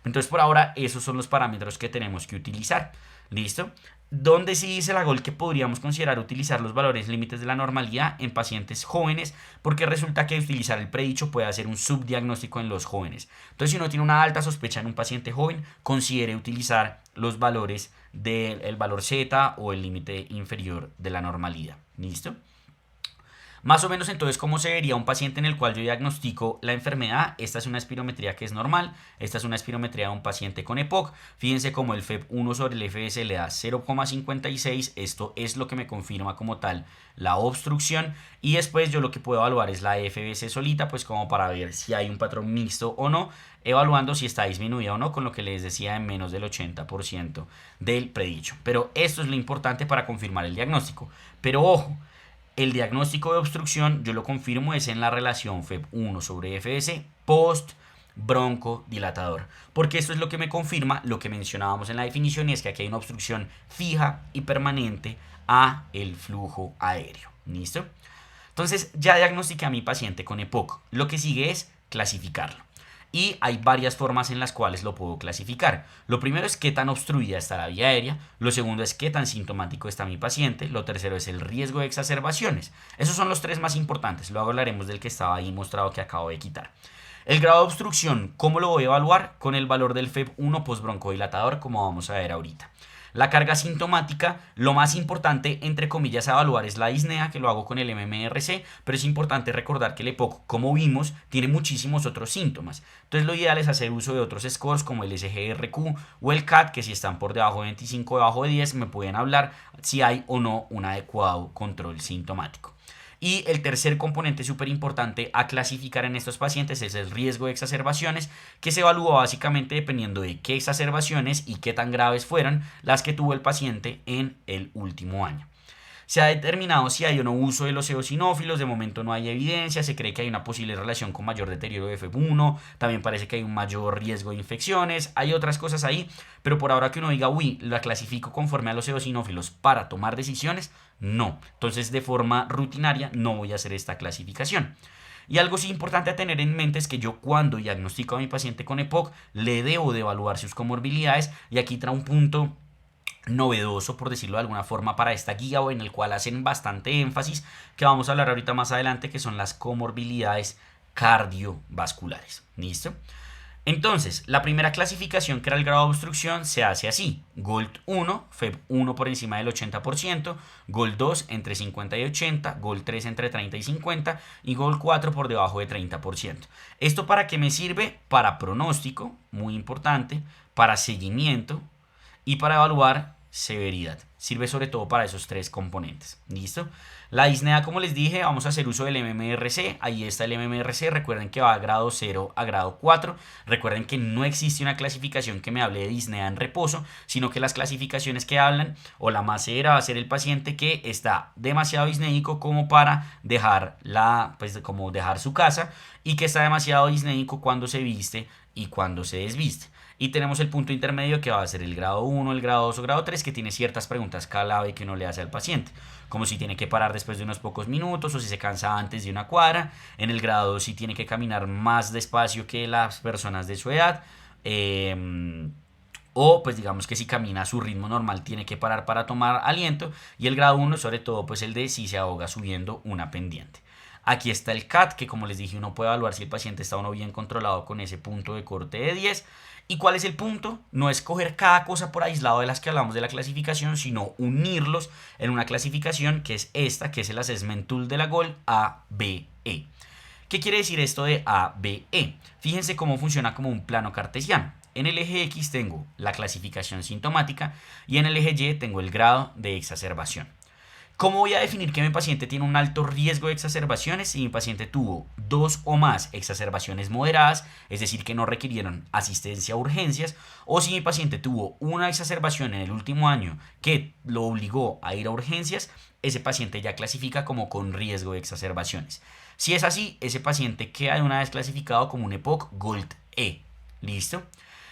Entonces por ahora esos son los parámetros que tenemos que utilizar. ¿Listo? Donde sí dice la GOL que podríamos considerar utilizar los valores límites de la normalidad en pacientes jóvenes, porque resulta que utilizar el predicho puede hacer un subdiagnóstico en los jóvenes. Entonces, si uno tiene una alta sospecha en un paciente joven, considere utilizar los valores del valor Z o el límite inferior de la normalidad. ¿Listo? Más o menos, entonces, ¿cómo se vería un paciente en el cual yo diagnostico la enfermedad? Esta es una espirometría que es normal. Esta es una espirometría de un paciente con EPOC. Fíjense cómo el FEB1 sobre el FBC le da 0,56. Esto es lo que me confirma como tal la obstrucción. Y después yo lo que puedo evaluar es la FBC solita, pues como para ver si hay un patrón mixto o no, evaluando si está disminuida o no, con lo que les decía, en menos del 80% del predicho. Pero esto es lo importante para confirmar el diagnóstico. Pero ojo, el diagnóstico de obstrucción yo lo confirmo es en la relación FEB1 sobre FBC post broncodilatador, porque esto es lo que me confirma lo que mencionábamos en la definición, y es que aquí hay una obstrucción fija y permanente a el flujo aéreo. ¿Listo? Entonces ya diagnostiqué a mi paciente con EPOC. Lo que sigue es clasificarlo. Y hay varias formas en las cuales lo puedo clasificar. Lo primero es qué tan obstruida está la vía aérea. Lo segundo es qué tan sintomático está mi paciente. Lo tercero es el riesgo de exacerbaciones. Esos son los tres más importantes. Luego hablaremos del que estaba ahí mostrado, que acabo de quitar. El grado de obstrucción, ¿cómo lo voy a evaluar? Con el valor del FEB1 postbroncodilatador, como vamos a ver ahorita. La carga sintomática, lo más importante, entre comillas, a evaluar es la disnea, que lo hago con el MMRC, pero es importante recordar que el EPOC, como vimos, tiene muchísimos otros síntomas. Entonces lo ideal es hacer uso de otros scores como el SGRQ o el CAT, que si están por debajo de 25 o debajo de 10 me pueden hablar si hay o no un adecuado control sintomático. Y el tercer componente súper importante a clasificar en estos pacientes es el riesgo de exacerbaciones, que se evalúa básicamente dependiendo de qué exacerbaciones y qué tan graves fueron las que tuvo el paciente en el último año. Se ha determinado si hay o no uso de los eosinófilos. De momento no hay evidencia. Se cree que hay una posible relación con mayor deterioro de FEB1. También parece que hay un mayor riesgo de infecciones. Hay otras cosas ahí, pero por ahora que uno diga, uy, la clasifico conforme a los eosinófilos para tomar decisiones, no. Entonces, de forma rutinaria no voy a hacer esta clasificación. Y algo sí importante a tener en mente es que yo, cuando diagnostico a mi paciente con EPOC, le debo de evaluar sus comorbilidades, y aquí trae un punto novedoso, por decirlo de alguna forma, para esta guía, o en el cual hacen bastante énfasis, que vamos a hablar ahorita más adelante, que son las comorbilidades cardiovasculares. ¿Listo? Entonces, la primera clasificación, que era el grado de obstrucción, se hace así: GOLD 1, FEB1 por encima del 80%, GOLD 2 entre 50 y 80, GOLD 3 entre 30 y 50 y GOLD 4 por debajo de 30%. ¿Esto para qué me sirve? Para pronóstico, muy importante, para seguimiento y para evaluar severidad. Sirve sobre todo para esos tres componentes. ¿Listo? La disnea, como les dije, vamos a hacer uso del MMRC. Ahí está el MMRC. Recuerden que va a grado 0 a grado 4. Recuerden que no existe una clasificación que me hable de disnea en reposo, sino que las clasificaciones que hablan, o la más severa va a ser el paciente que está demasiado disnéico como para dejar como dejar su casa, y que está demasiado disnéico cuando se viste y cuando se desviste. Y tenemos el punto intermedio que va a ser el grado 1, el grado 2 o grado 3, que tiene ciertas preguntas clave que uno le hace al paciente, como si tiene que parar después de unos pocos minutos o si se cansa antes de una cuadra. En el grado 2 si tiene que caminar más despacio que las personas de su edad. O pues digamos que si camina a su ritmo normal tiene que parar para tomar aliento. Y el grado 1 sobre todo pues el de si se ahoga subiendo una pendiente. Aquí está el CAT, que como les dije uno puede evaluar si el paciente está o no bien controlado con ese punto de corte de 10. ¿Y cuál es el punto? No es coger cada cosa por aislado de las que hablamos de la clasificación, sino unirlos en una clasificación que es esta, que es el Assessment Tool de la GOLD ABE. ¿Qué quiere decir esto de ABE? Fíjense cómo funciona como un plano cartesiano. En el eje X tengo la clasificación sintomática y en el eje Y tengo el grado de exacerbación. ¿Cómo voy a definir que mi paciente tiene un alto riesgo de exacerbaciones? Si mi paciente tuvo 2 o más exacerbaciones moderadas, es decir, que no requirieron asistencia a urgencias, o si mi paciente tuvo una exacerbación en el último año que lo obligó a ir a urgencias, ese paciente ya clasifica como con riesgo de exacerbaciones. Si es así, ese paciente queda de una vez clasificado como un EPOC Gold E. ¿Listo?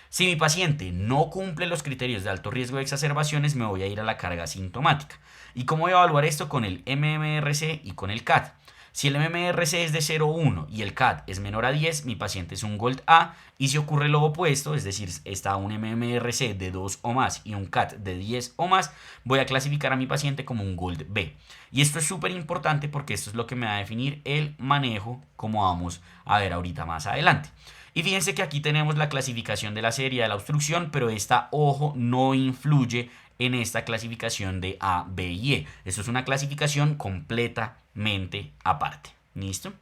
Si mi paciente no cumple los criterios de alto riesgo de exacerbaciones, me voy a ir a la carga sintomática. ¿Y cómo voy a evaluar esto? Con el MMRC y con el CAT. Si el MMRC es de 0,1 y el CAT es menor a 10, mi paciente es un Gold A. Y si ocurre lo opuesto, es decir, está un MMRC de 2 o más y un CAT de 10 o más, voy a clasificar a mi paciente como un Gold B. Y esto es súper importante porque esto es lo que me va a definir el manejo, como vamos a ver ahorita más adelante. Y fíjense que aquí tenemos la clasificación de la severidad de la obstrucción, pero esta, ojo, no influye en esta clasificación de A, B y E. Esto es una clasificación completamente aparte. ¿Listo?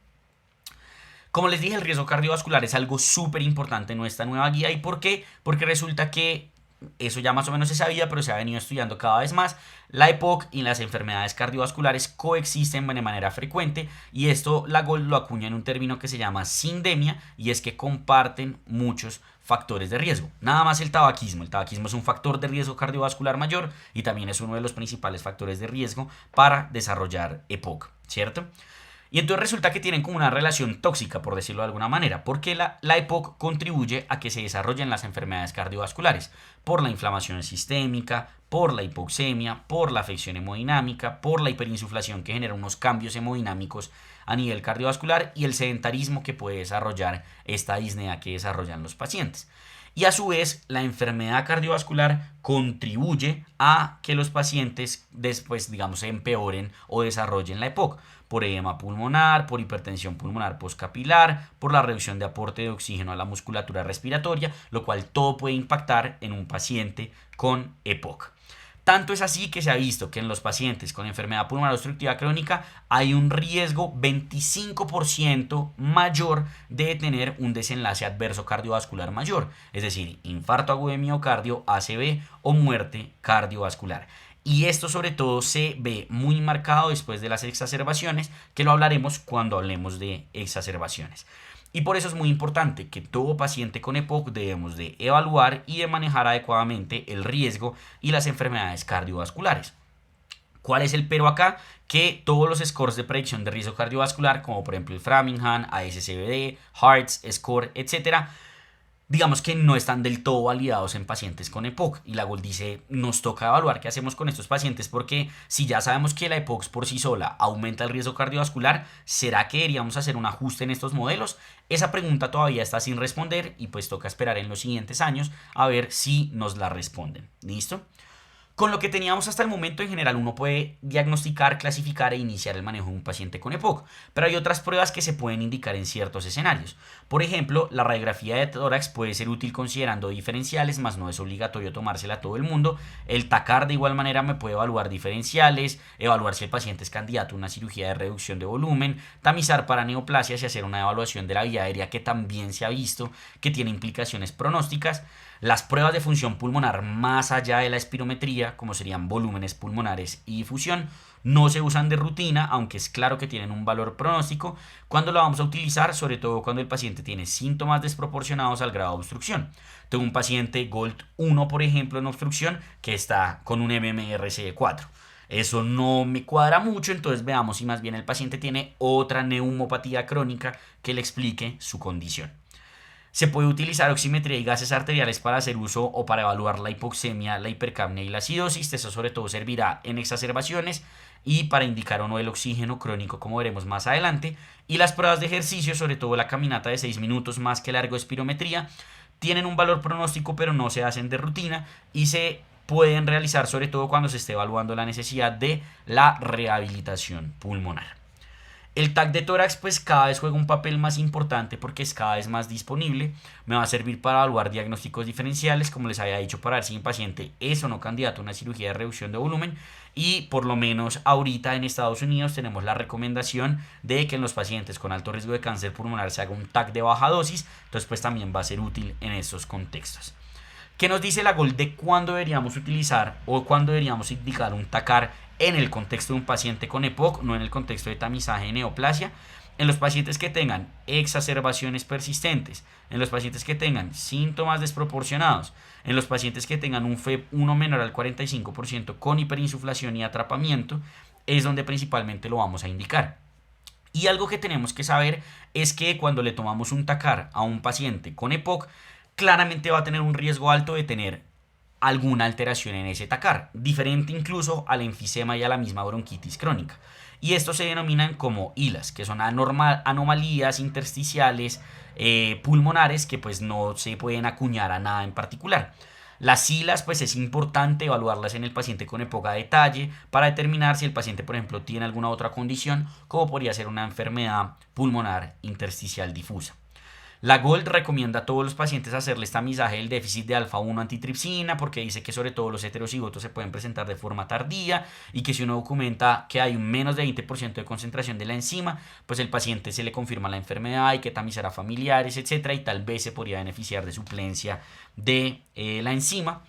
Como les dije, el riesgo cardiovascular es algo súper importante en nuestra nueva guía. ¿Y por qué? Porque resulta que eso ya más o menos se sabía, pero se ha venido estudiando cada vez más. La EPOC y las enfermedades cardiovasculares coexisten de manera frecuente, y esto la GOLD lo acuña en un término que se llama sindemia, y es que comparten muchos factores de riesgo. Nada más el tabaquismo. El tabaquismo es un factor de riesgo cardiovascular mayor y también es uno de los principales factores de riesgo para desarrollar EPOC, ¿cierto? Y entonces resulta que tienen como una relación tóxica, por decirlo de alguna manera, porque la EPOC contribuye a que se desarrollen las enfermedades cardiovasculares por la inflamación sistémica, por la hipoxemia, por la afección hemodinámica, por la hiperinsuflación que genera unos cambios hemodinámicos a nivel cardiovascular y el sedentarismo que puede desarrollar esta disnea que desarrollan los pacientes. Y a su vez, la enfermedad cardiovascular contribuye a que los pacientes después, digamos, empeoren o desarrollen la EPOC por edema pulmonar, por hipertensión pulmonar postcapilar, por la reducción de aporte de oxígeno a la musculatura respiratoria, lo cual todo puede impactar en un paciente con EPOC. Tanto es así que se ha visto que en los pacientes con enfermedad pulmonar obstructiva crónica hay un riesgo 25% mayor de tener un desenlace adverso cardiovascular mayor, es decir, infarto agudo de miocardio, ACV o muerte cardiovascular. Y esto sobre todo se ve muy marcado después de las exacerbaciones, que lo hablaremos cuando hablemos de exacerbaciones. Y por eso es muy importante que todo paciente con EPOC debemos de evaluar y de manejar adecuadamente el riesgo y las enfermedades cardiovasculares. ¿Cuál es el pero acá? Que todos los scores de predicción de riesgo cardiovascular, como por ejemplo el Framingham, ASCVD, Hearts, SCORE, etcétera, digamos que no están del todo validados en pacientes con EPOC. Y la GOLD dice, nos toca evaluar qué hacemos con estos pacientes, porque si ya sabemos que la EPOC por sí sola aumenta el riesgo cardiovascular, ¿será que deberíamos hacer un ajuste en estos modelos? Esa pregunta todavía está sin responder y pues toca esperar en los siguientes años a ver si nos la responden. ¿Listo? Con lo que teníamos hasta el momento, en general uno puede diagnosticar, clasificar e iniciar el manejo de un paciente con EPOC, pero hay otras pruebas que se pueden indicar en ciertos escenarios. Por ejemplo, la radiografía de tórax puede ser útil considerando diferenciales, mas no es obligatorio tomársela a todo el mundo. El TACAR de igual manera me puede evaluar diferenciales, evaluar si el paciente es candidato a una cirugía de reducción de volumen, tamizar para neoplasias y hacer una evaluación de la vía aérea que también se ha visto que tiene implicaciones pronósticas. Las pruebas de función pulmonar más allá de la espirometría, como serían volúmenes pulmonares y difusión, no se usan de rutina, aunque es claro que tienen un valor pronóstico. Cuando lo vamos a utilizar, sobre todo cuando el paciente tiene síntomas desproporcionados al grado de obstrucción. Tengo un paciente GOLD 1, por ejemplo, en obstrucción, que está con un MMRC de 4. Eso no me cuadra mucho, entonces veamos si más bien el paciente tiene otra neumopatía crónica que le explique su condición. Se puede utilizar oximetría y gases arteriales para hacer uso o para evaluar la hipoxemia, la hipercapnia y la acidosis. Eso sobre todo servirá en exacerbaciones y para indicar o no el oxígeno crónico, como veremos más adelante. Y las pruebas de ejercicio, sobre todo la caminata de 6 minutos más que largo espirometría, tienen un valor pronóstico pero no se hacen de rutina y se pueden realizar sobre todo cuando se esté evaluando la necesidad de la rehabilitación pulmonar. El TAC de tórax pues cada vez juega un papel más importante porque es cada vez más disponible. Me va a servir para evaluar diagnósticos diferenciales, como les había dicho, para ver si el paciente es o no candidato a una cirugía de reducción de volumen. Y por lo menos ahorita en Estados Unidos tenemos la recomendación de que en los pacientes con alto riesgo de cáncer pulmonar se haga un TAC de baja dosis. Entonces pues también va a ser útil en estos contextos. ¿Qué nos dice la GOLD de cuándo deberíamos utilizar o cuándo deberíamos indicar un TACAR en el contexto de un paciente con EPOC, no en el contexto de tamizaje de neoplasia? En los pacientes que tengan exacerbaciones persistentes, en los pacientes que tengan síntomas desproporcionados, en los pacientes que tengan un FEV1 menor al 45% con hiperinsuflación y atrapamiento, es donde principalmente lo vamos a indicar. Y algo que tenemos que saber es que cuando le tomamos un TACAR a un paciente con EPOC, claramente va a tener un riesgo alto de tener alguna alteración en ese TACAR, diferente incluso al enfisema y a la misma bronquitis crónica. Y estos se denominan como ILAs, que son anomalías intersticiales pulmonares que pues no se pueden acuñar a nada en particular. Las ILAs pues es importante evaluarlas en el paciente con EPOC a detalle para determinar si el paciente por ejemplo tiene alguna otra condición como podría ser una enfermedad pulmonar intersticial difusa. La GOLD recomienda a todos los pacientes hacerles tamizaje del déficit de alfa-1 antitripsina porque dice que sobre todo los heterocigotos se pueden presentar de forma tardía y que si uno documenta que hay un menos de 20% de concentración de la enzima, pues el paciente se le confirma la enfermedad, hay que tamizar a familiares, etcétera, y tal vez se podría beneficiar de suplencia de la enzima.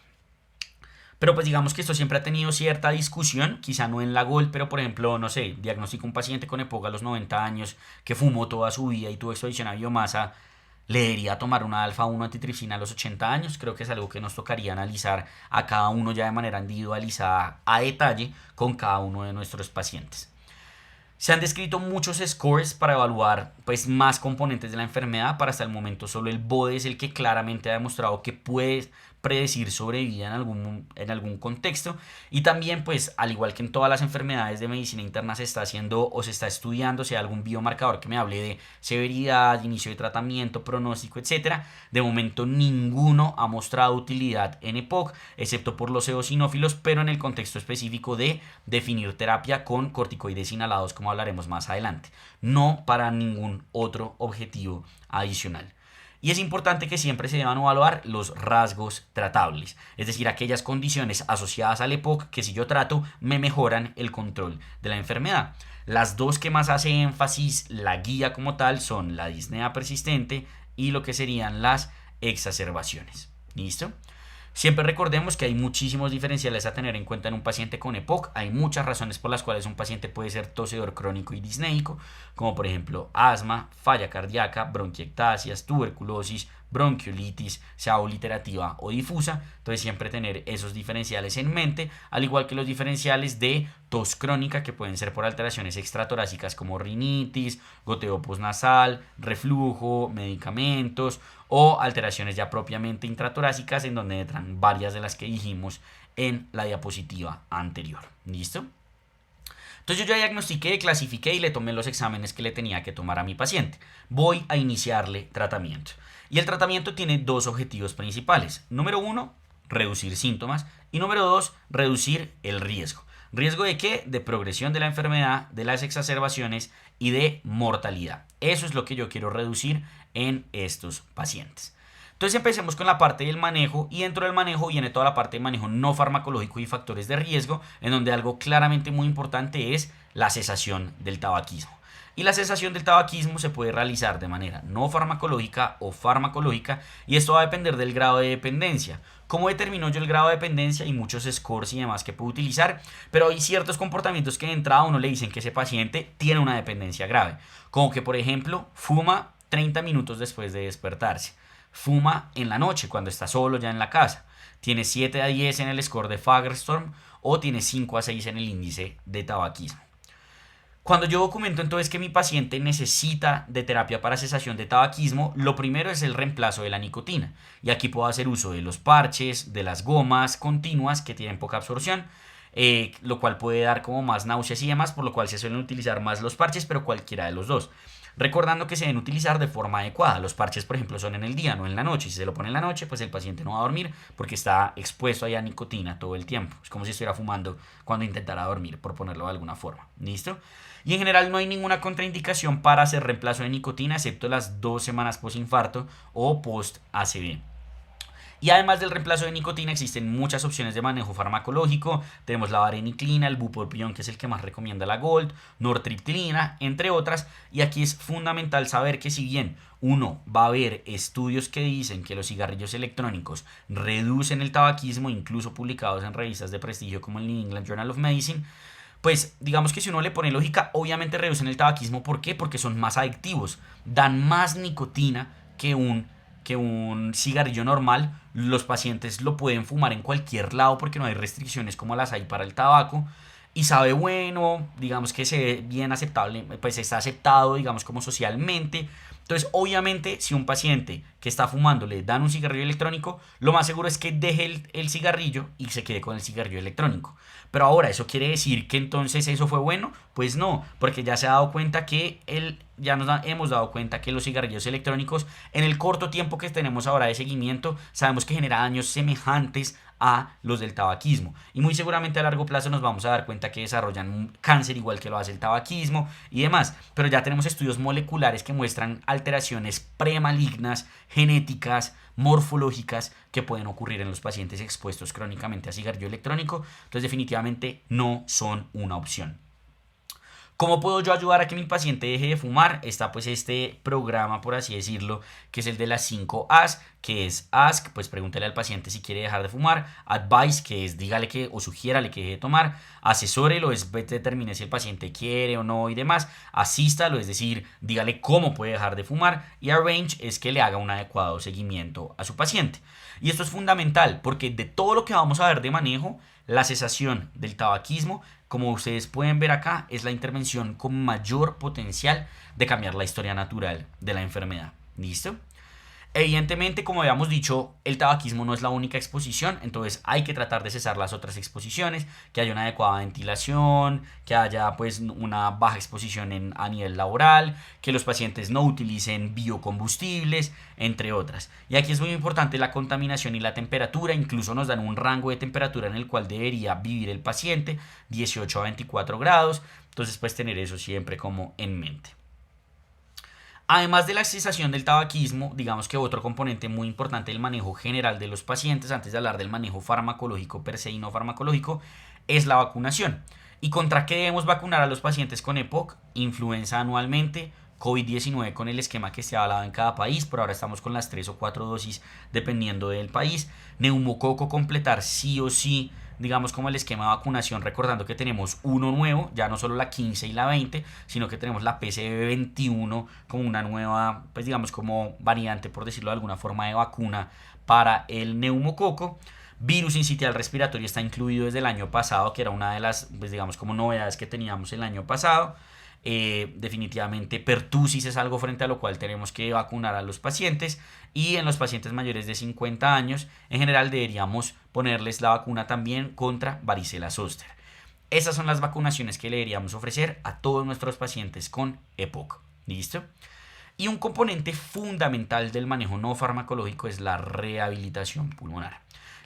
Pero pues digamos que esto siempre ha tenido cierta discusión, quizá no en la GOLD, pero por ejemplo, no sé, diagnostico un paciente con EPOC a los 90 años que fumó toda su vida y tuvo exposición a biomasa. ¿Le debería tomar una alfa-1 antitripsina a los 80 años? Creo que es algo que nos tocaría analizar a cada uno ya de manera individualizada a detalle con cada uno de nuestros pacientes. Se han descrito muchos scores para evaluar pues, más componentes de la enfermedad. Para hasta el momento solo el BODE es el que claramente ha demostrado que puede predecir sobrevida en algún contexto. Y también, pues, al igual que en todas las enfermedades de medicina interna, se está haciendo o se está estudiando si hay algún biomarcador que me hable de severidad, inicio de tratamiento, pronóstico, etcétera. De momento ninguno ha mostrado utilidad en EPOC, excepto por los eosinófilos, pero en el contexto específico de definir terapia con corticoides inhalados, como hablaremos más adelante. No para ningún otro objetivo adicional. Y es importante que siempre se deban evaluar los rasgos tratables, es decir, aquellas condiciones asociadas al EPOC que si yo trato me mejoran el control de la enfermedad. Las dos que más hace énfasis la guía como tal son la disnea persistente y lo que serían las exacerbaciones. ¿Listo? Siempre recordemos que hay muchísimos diferenciales a tener en cuenta en un paciente con EPOC. Hay muchas razones por las cuales un paciente puede ser tosedor crónico y disnéico, como por ejemplo asma, falla cardíaca, bronquiectasias, tuberculosis, bronquiolitis, sea obliterativa o difusa. Entonces siempre tener esos diferenciales en mente, al igual que los diferenciales de tos crónica que pueden ser por alteraciones extratorácicas como rinitis, goteo postnasal, reflujo, medicamentos o alteraciones ya propiamente intratorácicas en donde entran varias de las que dijimos en la diapositiva anterior. ¿Listo? Entonces yo ya diagnostiqué, clasifiqué y le tomé los exámenes que le tenía que tomar a mi paciente. Voy a iniciarle tratamiento. Y el tratamiento tiene dos objetivos principales. Número 1, reducir síntomas. Y número 2, reducir el riesgo. ¿Riesgo de qué? De progresión de la enfermedad, de las exacerbaciones y de mortalidad. Eso es lo que yo quiero reducir en estos pacientes. Entonces empecemos con la parte del manejo y dentro del manejo viene toda la parte de manejo no farmacológico y factores de riesgo, en donde algo claramente muy importante es la cesación del tabaquismo. Y la cesación del tabaquismo se puede realizar de manera no farmacológica o farmacológica, y esto va a depender del grado de dependencia. ¿Cómo determino yo el grado de dependencia? Hay muchos scores y demás que puedo utilizar, pero hay ciertos comportamientos que de entrada a uno le dicen que ese paciente tiene una dependencia grave. Como que, por ejemplo, fuma 30 minutos después de despertarse. Fuma en la noche cuando está solo ya en la casa. Tiene 7 a 10 en el score de Fagerstorm o tiene 5 a 6 en el índice de tabaquismo. Cuando yo documento entonces que mi paciente necesita de terapia para cesación de tabaquismo, lo primero es el reemplazo de la nicotina. Y aquí puedo hacer uso de los parches, de las gomas continuas que tienen poca absorción, lo cual puede dar como más náuseas y demás, por lo cual se suelen utilizar más los parches, pero cualquiera de los dos. Recordando que se deben utilizar de forma adecuada. Los parches, por ejemplo, son en el día, no en la noche. Si se lo pone en la noche, pues el paciente no va a dormir porque está expuesto ahí a nicotina todo el tiempo. Es como si estuviera fumando cuando intentara dormir, por ponerlo de alguna forma. ¿Listo? Y en general no hay ninguna contraindicación para hacer reemplazo de nicotina, excepto las 2 semanas post-infarto o post-ACV. Y además del reemplazo de nicotina existen muchas opciones de manejo farmacológico. Tenemos la vareniclina, el bupropión, que es el que más recomienda la Gold, nortriptilina, entre otras. Y aquí es fundamental saber que si bien uno va a ver estudios que dicen que los cigarrillos electrónicos reducen el tabaquismo, incluso publicados en revistas de prestigio como el New England Journal of Medicine, pues digamos que si uno le pone lógica, obviamente reducen el tabaquismo. ¿Por qué? Porque son más adictivos, dan más nicotina que un cigarrillo normal. Los pacientes lo pueden fumar en cualquier lado porque no hay restricciones como las hay para el tabaco. Y sabe bueno, digamos que se ve bien aceptable, pues está aceptado, digamos, como socialmente. Entonces, obviamente, si un paciente que está fumando le dan un cigarrillo electrónico, lo más seguro es que deje el cigarrillo y se quede con el cigarrillo electrónico. Pero ahora, ¿eso quiere decir que entonces eso fue bueno? Pues no, porque ya se ha dado cuenta que ya hemos dado cuenta que los cigarrillos electrónicos, en el corto tiempo que tenemos ahora de seguimiento, sabemos que genera daños semejantes a los del tabaquismo. Y muy seguramente a largo plazo nos vamos a dar cuenta que desarrollan un cáncer igual que lo hace el tabaquismo y demás. Pero ya tenemos estudios moleculares que muestran alteraciones premalignas, genéticas, morfológicas que pueden ocurrir en los pacientes expuestos crónicamente a cigarrillo electrónico. Entonces definitivamente no son una opción. ¿Cómo puedo yo ayudar a que mi paciente deje de fumar? Está pues este programa, por así decirlo, que es el de las 5 A's, que es Ask, pues pregúntale al paciente si quiere dejar de fumar; Advise, que es dígale que o sugiérale que deje de tomar; Asesórelo, es determine si el paciente quiere o no y demás; Asístalo, es decir, dígale cómo puede dejar de fumar; y Arrange es que le haga un adecuado seguimiento a su paciente. Y esto es fundamental porque de todo lo que vamos a ver de manejo, la cesación del tabaquismo, como ustedes pueden ver acá, es la intervención con mayor potencial de cambiar la historia natural de la enfermedad. ¿Listo? Evidentemente, como habíamos dicho, el tabaquismo no es la única exposición, entonces hay que tratar de cesar las otras exposiciones, que haya una adecuada ventilación, que haya pues una baja exposición a nivel laboral, que los pacientes no utilicen biocombustibles, entre otras. Y aquí es muy importante la contaminación y la temperatura. Incluso nos dan un rango de temperatura en el cual debería vivir el paciente, 18 a 24 grados, entonces pues tener eso siempre como en mente. Además de la cesación del tabaquismo, digamos que otro componente muy importante del manejo general de los pacientes, antes de hablar del manejo farmacológico per se y no farmacológico, es la vacunación. ¿Y contra qué debemos vacunar a los pacientes con EPOC? Influenza anualmente, COVID-19 con el esquema que se ha hablado en cada país, pero ahora estamos con las 3 o 4 dosis dependiendo del país. Neumococo completar sí o sí, digamos, como el esquema de vacunación, recordando que tenemos uno nuevo, ya no solo la 15 y la 20, sino que tenemos la PCV 21 como una nueva, pues digamos, como variante, por decirlo de alguna forma, de vacuna para el neumococo. Virus sincitial respiratorio está incluido desde el año pasado, que era una de las, pues digamos, como novedades que teníamos el año pasado. Definitivamente pertusis es algo frente a lo cual tenemos que vacunar a los pacientes, y en los pacientes mayores de 50 años en general deberíamos ponerles la vacuna también contra varicela zóster. Esas son las vacunaciones que le deberíamos ofrecer a todos nuestros pacientes con EPOC. ¿Listo? Y un componente fundamental del manejo no farmacológico es la rehabilitación pulmonar.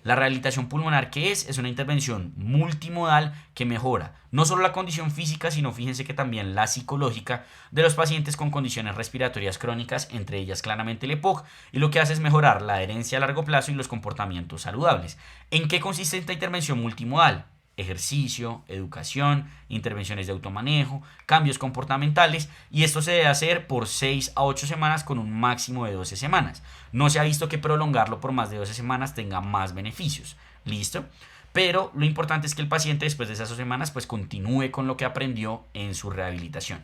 La rehabilitación pulmonar, ¿qué es? Es una intervención multimodal que mejora no solo la condición física, sino fíjense que también la psicológica de los pacientes con condiciones respiratorias crónicas, entre ellas claramente el EPOC, y lo que hace es mejorar la adherencia a largo plazo y los comportamientos saludables. ¿En qué consiste esta intervención multimodal? ejercicio, educación, intervenciones de automanejo, cambios comportamentales, y esto se debe hacer por 6 a 8 semanas con un máximo de 12 semanas. No se ha visto que prolongarlo por más de 12 semanas tenga más beneficios. ¿Listo? Pero lo importante es que el paciente después de esas 2 semanas pues continúe con lo que aprendió en su rehabilitación.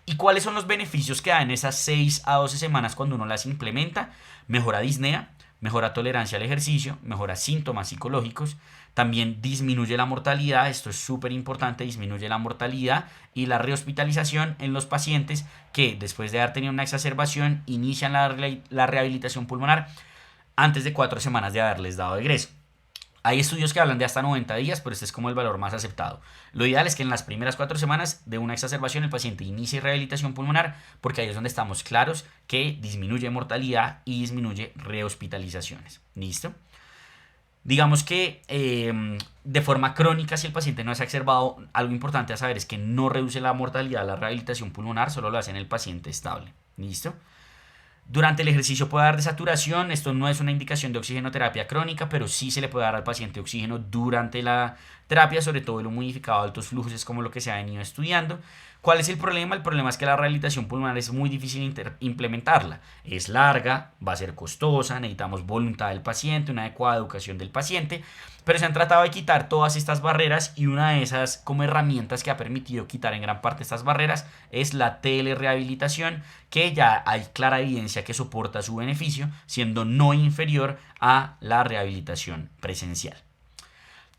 ¿Y cuáles son los beneficios que da en esas 6 a 12 semanas cuando uno las implementa? Mejora disnea, mejora tolerancia al ejercicio, mejora síntomas psicológicos, también disminuye la mortalidad, esto es súper importante, disminuye la mortalidad y la rehospitalización en los pacientes que después de haber tenido una exacerbación inician la rehabilitación pulmonar antes de 4 semanas de haberles dado egreso. Hay estudios que hablan de hasta 90 días, pero este es como el valor más aceptado. Lo ideal es que en las primeras 4 semanas de una exacerbación el paciente inicie rehabilitación pulmonar, porque ahí es donde estamos claros que disminuye mortalidad y disminuye rehospitalizaciones. ¿Listo? Digamos que de forma crónica, si el paciente no es exacerbado, algo importante a saber es que no reduce la mortalidad de la rehabilitación pulmonar, solo lo hace en el paciente estable. ¿Listo? Durante el ejercicio puede dar desaturación, esto no es una indicación de oxigenoterapia crónica, pero sí se le puede dar al paciente oxígeno durante la terapia, sobre todo el humidificado de altos flujos es como lo que se ha venido estudiando. ¿Cuál es el problema? El problema es que la rehabilitación pulmonar es muy difícil implementarla. Es larga, va a ser costosa, necesitamos voluntad del paciente, una adecuada educación del paciente, pero se han tratado de quitar todas estas barreras y una de esas como herramientas que ha permitido quitar en gran parte estas barreras es la telerehabilitación, que ya hay clara evidencia que soporta su beneficio, siendo no inferior a la rehabilitación presencial.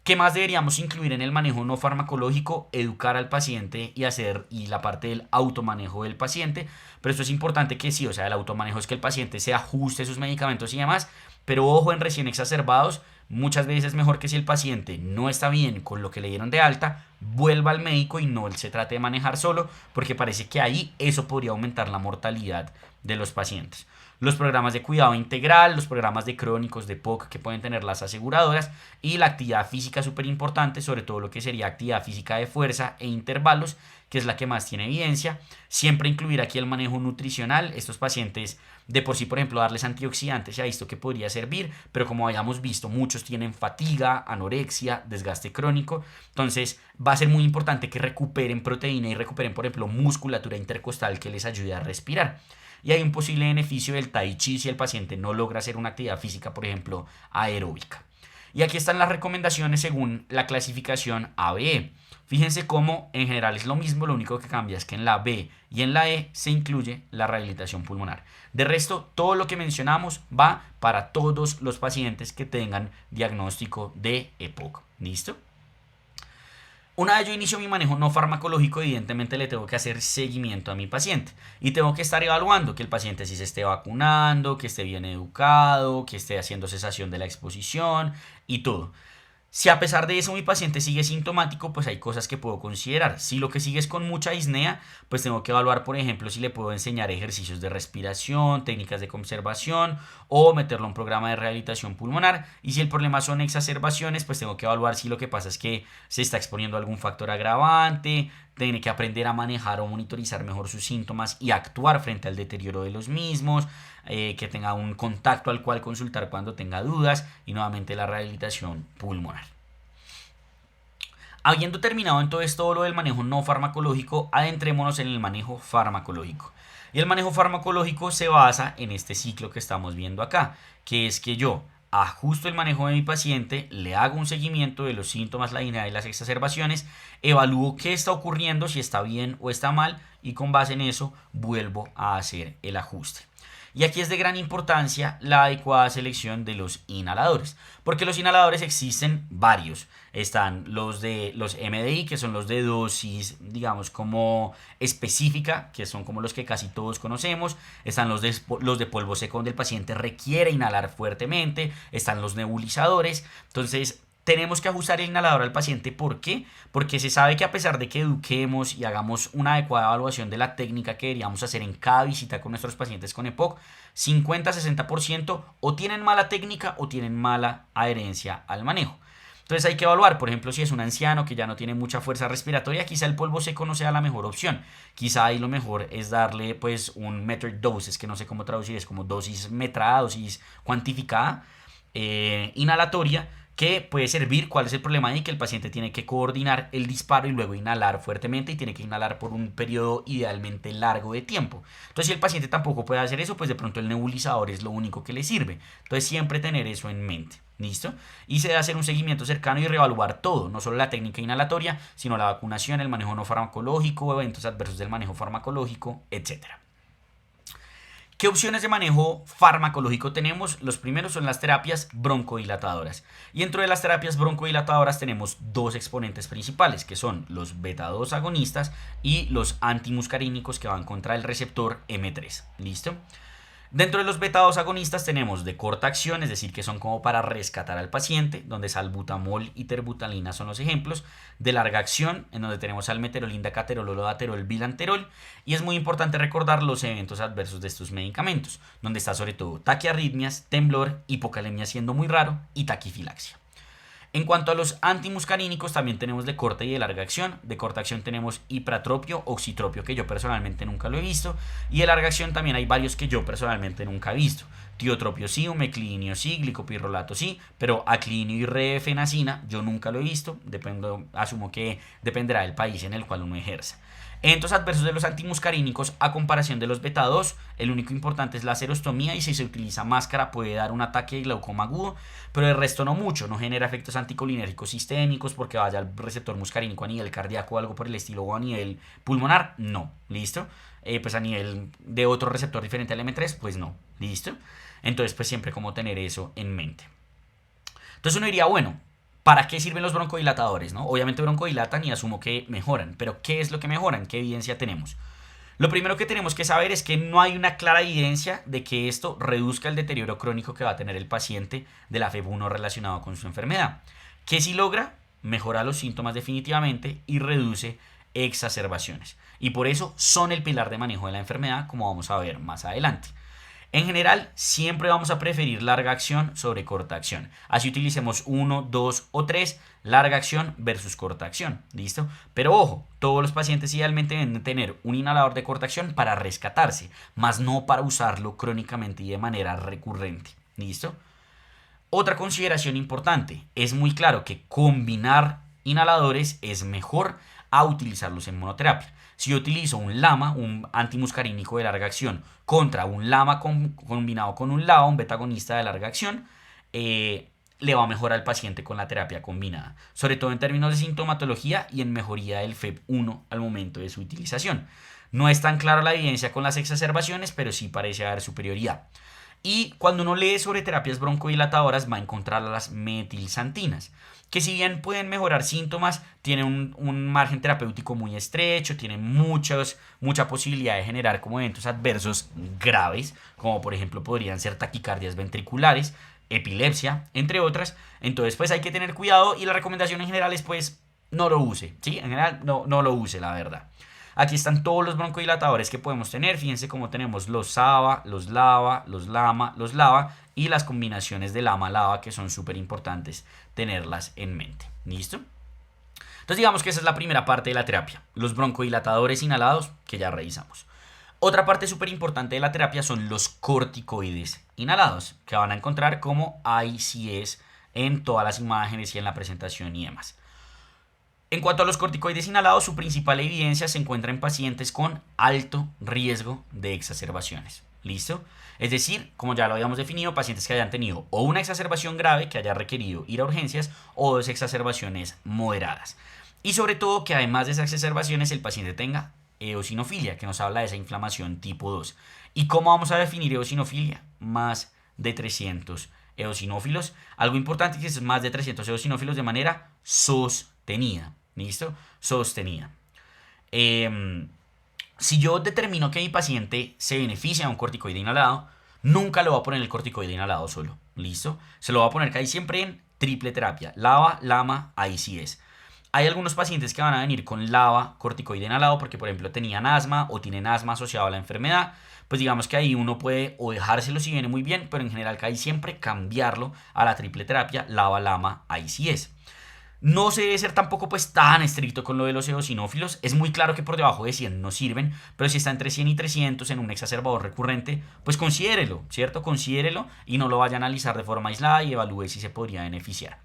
¿Qué más deberíamos incluir en el manejo no farmacológico? Educar al paciente y la parte del automanejo del paciente. Pero esto es importante que sí, o sea, el automanejo es que el paciente se ajuste sus medicamentos y demás. Pero ojo, en recién exacerbados, muchas veces es mejor que si el paciente no está bien con lo que le dieron de alta, vuelva al médico y no se trate de manejar solo, porque parece que ahí eso podría aumentar la mortalidad de los pacientes. Los programas de cuidado integral, los programas de crónicos de POC que pueden tener las aseguradoras y la actividad física súper importante, sobre todo lo que sería actividad física de fuerza e intervalos, que es la que más tiene evidencia. Siempre incluir aquí el manejo nutricional. Estos pacientes de por sí, por ejemplo, darles antioxidantes se ha visto que podría servir, pero como hayamos visto, muchos tienen fatiga, anorexia, desgaste crónico. Entonces va a ser muy importante que recuperen proteína y recuperen, por ejemplo, musculatura intercostal que les ayude a respirar. Y hay un posible beneficio del tai chi si el paciente no logra hacer una actividad física, por ejemplo, aeróbica. Y aquí están las recomendaciones según la clasificación ABE. Fíjense cómo en general es lo mismo, lo único que cambia es que en la B y en la E se incluye la rehabilitación pulmonar. De resto, todo lo que mencionamos va para todos los pacientes que tengan diagnóstico de EPOC. ¿Listo? Una vez yo inicio mi manejo no farmacológico, evidentemente le tengo que hacer seguimiento a mi paciente y tengo que estar evaluando que el paciente sí se esté vacunando, que esté bien educado, que esté haciendo cesación de la exposición y todo. Si a pesar de eso mi paciente sigue sintomático, pues hay cosas que puedo considerar. Si lo que sigue es con mucha disnea, pues tengo que evaluar, por ejemplo, si le puedo enseñar ejercicios de respiración, técnicas de conservación o meterlo a un programa de rehabilitación pulmonar. Y si el problema son exacerbaciones, pues tengo que evaluar si lo que pasa es que se está exponiendo a algún factor agravante, tiene que aprender a manejar o monitorizar mejor sus síntomas y actuar frente al deterioro de los mismos, que tenga un contacto al cual consultar cuando tenga dudas y nuevamente la rehabilitación pulmonar. Habiendo terminado en todo esto lo del manejo no farmacológico, adentrémonos en el manejo farmacológico. Y el manejo farmacológico se basa en este ciclo que estamos viendo acá, que es que yo ajusto el manejo de mi paciente, le hago un seguimiento de los síntomas, la dinámica y las exacerbaciones, evalúo qué está ocurriendo, si está bien o está mal, y con base en eso vuelvo a hacer el ajuste. Y aquí es de gran importancia la adecuada selección de los inhaladores, porque los inhaladores existen varios. Están los de los MDI, que son los de dosis, digamos, como específica, que son como los que casi todos conocemos. Están los de polvo seco, donde el paciente requiere inhalar fuertemente. Están los nebulizadores. Entonces, tenemos que ajustar el inhalador al paciente. ¿Por qué? Porque se sabe que a pesar de que eduquemos y hagamos una adecuada evaluación de la técnica que deberíamos hacer en cada visita con nuestros pacientes con EPOC, 50-60% o tienen mala técnica o tienen mala adherencia al manejo. Entonces hay que evaluar, por ejemplo, si es un anciano que ya no tiene mucha fuerza respiratoria, quizá el polvo seco no sea la mejor opción. Quizá ahí lo mejor es darle pues un metered dose, es que no sé cómo traducir, es como dosis metrada, dosis cuantificada, inhalatoria, que puede servir. ¿Cuál es el problema ahí? Que el paciente tiene que coordinar el disparo y luego inhalar fuertemente y tiene que inhalar por un periodo idealmente largo de tiempo. Entonces si el paciente tampoco puede hacer eso, pues de pronto el nebulizador es lo único que le sirve. Entonces siempre tener eso en mente. ¿Listo? Y se debe hacer un seguimiento cercano y reevaluar todo, no solo la técnica inhalatoria, sino la vacunación, el manejo no farmacológico, eventos adversos del manejo farmacológico, etcétera. ¿Qué opciones de manejo farmacológico tenemos? Los primeros son las terapias broncodilatadoras. Y dentro de las terapias broncodilatadoras tenemos dos exponentes principales, que son los beta-2 agonistas y los antimuscarínicos que van contra el receptor M3. ¿Listo? Dentro de los beta-2 agonistas tenemos de corta acción, es decir, que son como para rescatar al paciente, donde salbutamol y terbutalina son los ejemplos. De larga acción, en donde tenemos almeterol, indacaterol, olodaterol, bilanterol. Y es muy importante recordar los eventos adversos de estos medicamentos, donde está sobre todo taquiarritmias, temblor, hipocalemia siendo muy raro y taquifilaxia. En cuanto a los antimuscarínicos, también tenemos de corta y de larga acción. De corta acción tenemos ipratropio, oxitropio, que yo personalmente nunca lo he visto. Y de larga acción también hay varios que yo personalmente nunca he visto. Tiotropio sí, umeclinio sí, glicopirrolato sí, pero aclinio y refenacina yo nunca lo he visto. Asumo que dependerá del país en el cual uno ejerza. Eventos adversos de los antimuscarínicos a comparación de los beta-2, el único importante es la serostomía y si se utiliza máscara puede dar un ataque de glaucoma agudo, pero el resto no mucho, no genera efectos anticolinérgicos sistémicos porque vaya al receptor muscarínico a nivel cardíaco o algo por el estilo o a nivel pulmonar, no, listo. Pues a nivel de otro receptor diferente al M3, pues no, listo. Entonces pues siempre como tener eso en mente. Entonces uno diría, bueno, ¿para qué sirven los broncodilatadores? ¿No? Obviamente broncodilatan y asumo que mejoran, pero ¿qué es lo que mejoran? ¿Qué evidencia tenemos? Lo primero que tenemos que saber es que no hay una clara evidencia de que esto reduzca el deterioro crónico que va a tener el paciente de la FEV1 relacionado con su enfermedad. ¿Qué sí logra? Mejora los síntomas definitivamente y reduce exacerbaciones. Y por eso son el pilar de manejo de la enfermedad, como vamos a ver más adelante. En general, siempre vamos a preferir larga acción sobre corta acción. Así utilicemos 1, 2 o 3, larga acción versus corta acción. ¿Listo? Pero ojo, todos los pacientes idealmente deben tener un inhalador de corta acción para rescatarse, más no para usarlo crónicamente y de manera recurrente. ¿Listo? Otra consideración importante, es muy claro que combinar inhaladores es mejor a utilizarlos en monoterapia. Si yo utilizo un LAMA, un antimuscarínico de larga acción, contra un LAMA combinado con un LABA, un betagonista de larga acción, le va a mejorar al paciente con la terapia combinada. Sobre todo en términos de sintomatología y en mejoría del FEV1 al momento de su utilización. No es tan clara la evidencia con las exacerbaciones, pero sí parece haber superioridad. Y cuando uno lee sobre terapias broncodilatadoras va a encontrar las metilsantinas, que si bien pueden mejorar síntomas, tienen un margen terapéutico muy estrecho, tienen mucha posibilidad de generar como eventos adversos graves, como por ejemplo podrían ser taquicardias ventriculares, epilepsia, entre otras. Entonces pues hay que tener cuidado y la recomendación en general es pues no lo use, ¿sí? En general no lo use, la verdad. Aquí están todos los broncodilatadores que podemos tener. Fíjense cómo tenemos los SABA, los LABA, los LAMA, los LABA y las combinaciones de LAMA-LABA que son súper importantes tenerlas en mente. ¿Listo? Entonces digamos que esa es la primera parte de la terapia. Los broncodilatadores inhalados que ya revisamos. Otra parte súper importante de la terapia son los corticoides inhalados que van a encontrar como ICS en todas las imágenes y en la presentación y demás. En cuanto a los corticoides inhalados, su principal evidencia se encuentra en pacientes con alto riesgo de exacerbaciones. ¿Listo? Es decir, como ya lo habíamos definido, pacientes que hayan tenido o una exacerbación grave que haya requerido ir a urgencias o dos exacerbaciones moderadas. Y sobre todo que además de esas exacerbaciones el paciente tenga eosinofilia, que nos habla de esa inflamación tipo 2. ¿Y cómo vamos a definir eosinofilia? Más de 300 eosinófilos. Algo importante es que es más de 300 eosinófilos de manera sostenida. ¿Listo? Sostenida. Si yo determino que mi paciente se beneficia de un corticoide inhalado, nunca le voy a poner el corticoide inhalado solo. ¿Listo? Se lo voy a poner casi siempre en triple terapia. LABA, LAMA, ICS. Hay algunos pacientes que van a venir con LABA, corticoide inhalado, porque por ejemplo tenían asma o tienen asma asociado a la enfermedad. Pues digamos que ahí uno puede o dejárselo si viene muy bien, pero en general casi siempre cambiarlo a la triple terapia LABA, LAMA, ICS. No se debe ser tampoco pues tan estricto con lo de los eosinófilos. Es muy claro que por debajo de 100 no sirven, pero si está entre 100 y 300 en un exacerbador recurrente, pues considérelo, ¿cierto? Considérelo y no lo vaya a analizar de forma aislada y evalúe si se podría beneficiar.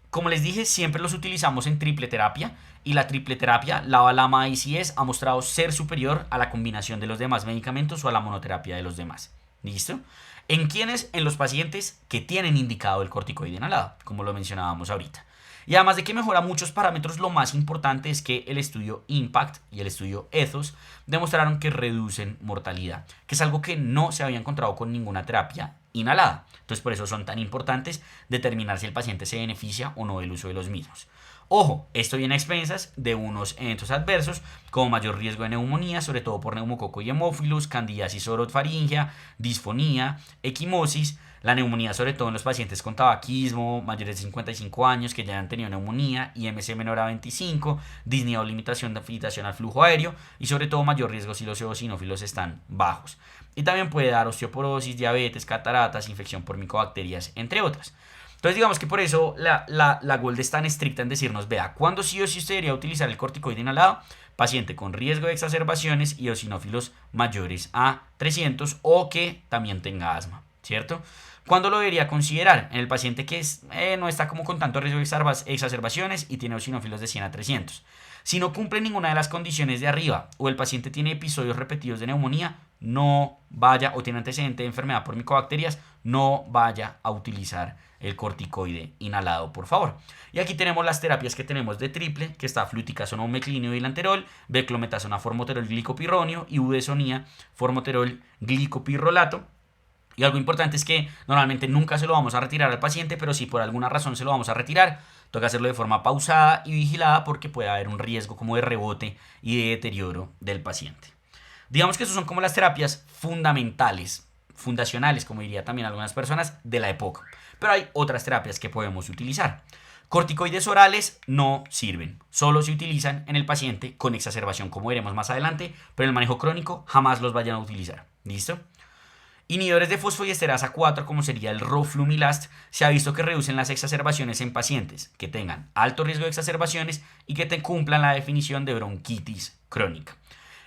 Como les dije, siempre los utilizamos en triple terapia y la triple terapia, LAVA-LAMA ICS, ha mostrado ser superior a la combinación de los demás medicamentos o a la monoterapia de los demás. ¿Listo? ¿En quiénes? En los pacientes que tienen indicado el corticoide inhalado, como lo mencionábamos ahorita. Y además de que mejora muchos parámetros, lo más importante es que el estudio IMPACT y el estudio ETHOS demostraron que reducen mortalidad, que es algo que no se había encontrado con ninguna terapia inhalada. Entonces por eso son tan importantes determinar si el paciente se beneficia o no del uso de los mismos. Ojo, esto viene a expensas de unos eventos adversos como mayor riesgo de neumonía, sobre todo por neumococo y hemófilus, candidiasis orofaringea, disfonía, equimosis, la neumonía sobre todo en los pacientes con tabaquismo, mayores de 55 años que ya han tenido neumonía, IMC menor a 25, disnea o limitación de filtración al flujo aéreo y sobre todo mayor riesgo si los eosinófilos están bajos. Y también puede dar osteoporosis, diabetes, cataratas, infección por micobacterias, entre otras. Entonces digamos que por eso la GOLD es tan estricta en decirnos, vea, ¿cuándo sí o sí usted debería utilizar el corticoide inhalado? Paciente con riesgo de exacerbaciones y eosinófilos mayores a 300 o que también tenga asma, ¿cierto? ¿Cuándo lo debería considerar? En el paciente que no está como con tanto riesgo de exacerbaciones y tiene eosinófilos de 100 a 300. Si no cumple ninguna de las condiciones de arriba o el paciente tiene episodios repetidos de neumonía, no vaya, o tiene antecedente de enfermedad por micobacterias, no vaya a utilizar el corticoide inhalado, por favor. Y aquí tenemos las terapias que tenemos de triple, que está fluticasona, meclíneo y dilanterol, beclometasona, formoterol, glicopirronio y budesonía, formoterol, glicopirrolato. Y algo importante es que normalmente nunca se lo vamos a retirar al paciente, pero si por alguna razón se lo vamos a retirar, toca hacerlo de forma pausada y vigilada porque puede haber un riesgo como de rebote y de deterioro del paciente. Digamos que esas son como las terapias fundamentales, fundacionales, como diría también algunas personas, de la época. Pero hay otras terapias que podemos utilizar. Corticoides orales no sirven, solo se utilizan en el paciente con exacerbación, como veremos más adelante, pero en el manejo crónico jamás los vayan a utilizar. ¿Listo? Inhibidores de fosfodiesterasa 4, como sería el roflumilast, se ha visto que reducen las exacerbaciones en pacientes que tengan alto riesgo de exacerbaciones y que cumplan la definición de bronquitis crónica.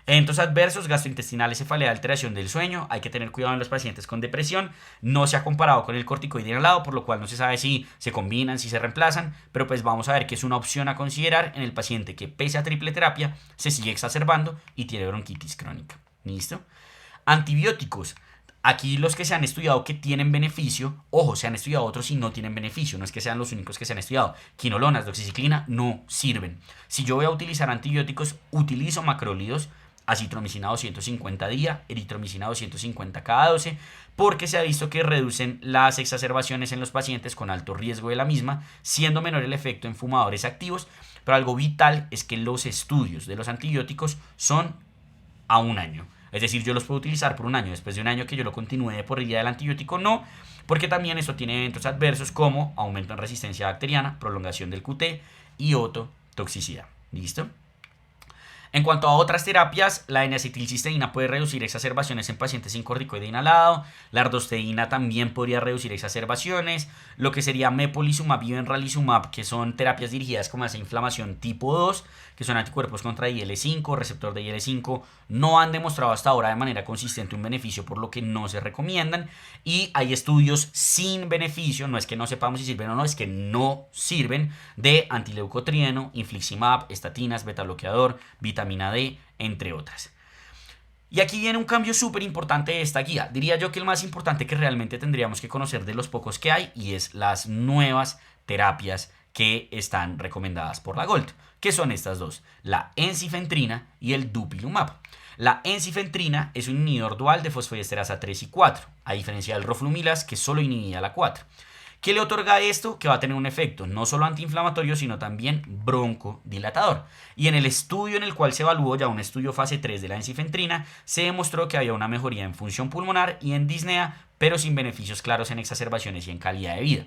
Eventos adversos, gastrointestinales, cefalea, alteración del sueño. Hay que tener cuidado en los pacientes con depresión. No se ha comparado con el corticoide inhalado, por lo cual no se sabe si se combinan, si se reemplazan. Pero pues vamos a ver que es una opción a considerar en el paciente que pese a triple terapia se sigue exacerbando y tiene bronquitis crónica. ¿Listo? Antibióticos. Aquí los que se han estudiado que tienen beneficio, ojo, se han estudiado otros y no tienen beneficio, no es que sean los únicos que se han estudiado. Quinolonas, doxiciclina no sirven. Si yo voy a utilizar antibióticos, utilizo macrólidos, acitromicina 250 día, eritromicina 250 cada 12, porque se ha visto que reducen las exacerbaciones en los pacientes con alto riesgo de la misma, siendo menor el efecto en fumadores activos. Pero algo vital es que los estudios de los antibióticos son a un año. Es decir, yo los puedo utilizar por un año. Después de un año que yo lo continúe por el día del antibiótico, no. Porque también eso tiene eventos adversos como aumento en resistencia bacteriana, prolongación del QT y otoxicidad. ¿Listo? En cuanto a otras terapias, la N-acetilcisteína puede reducir exacerbaciones en pacientes sin corticoide inhalado, la ardosteína también podría reducir exacerbaciones, lo que sería mepolizumab y benralizumab, que son terapias dirigidas como a esa inflamación tipo 2, que son anticuerpos contra IL-5, receptor de IL-5, no han demostrado hasta ahora de manera consistente un beneficio, por lo que no se recomiendan, y hay estudios sin beneficio, no es que no sepamos si sirven o no, es que no sirven, de antileucotrieno, infliximab, estatinas, betabloqueador, vitamina D, entre otras. Y aquí viene un cambio súper importante de esta guía. Diría yo que el más importante que realmente tendríamos que conocer de los pocos que hay, y es las nuevas terapias que están recomendadas por la GOLD, que son estas dos, la ensifentrina y el dupilumab. La ensifentrina es un inhibidor dual de fosfodiesterasa 3 y 4, a diferencia del roflumilast, que solo inhibía la 4. ¿Qué le otorga esto? Que va a tener un efecto no solo antiinflamatorio, sino también broncodilatador. Y en el estudio en el cual se evaluó, ya un estudio fase 3 de la ensifentrina, se demostró que había una mejoría en función pulmonar y en disnea, pero sin beneficios claros en exacerbaciones y en calidad de vida.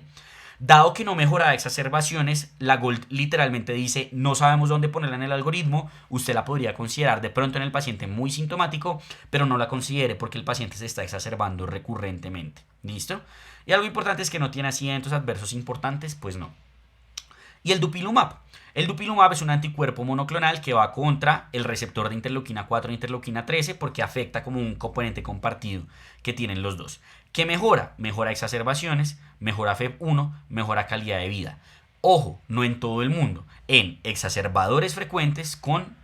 Dado que no mejora exacerbaciones, la GOLD literalmente dice, no sabemos dónde ponerla en el algoritmo, usted la podría considerar de pronto en el paciente muy sintomático, pero no la considere porque el paciente se está exacerbando recurrentemente. ¿Listo? Y algo importante es que no tiene así eventos adversos importantes, pues no. Y el dupilumab. El dupilumab es un anticuerpo monoclonal que va contra el receptor de interleuquina 4 e interleuquina 13 porque afecta como un componente compartido que tienen los dos. ¿Qué mejora? Mejora exacerbaciones, mejora FEV1, mejora calidad de vida. Ojo, no en todo el mundo, en exacerbadores frecuentes con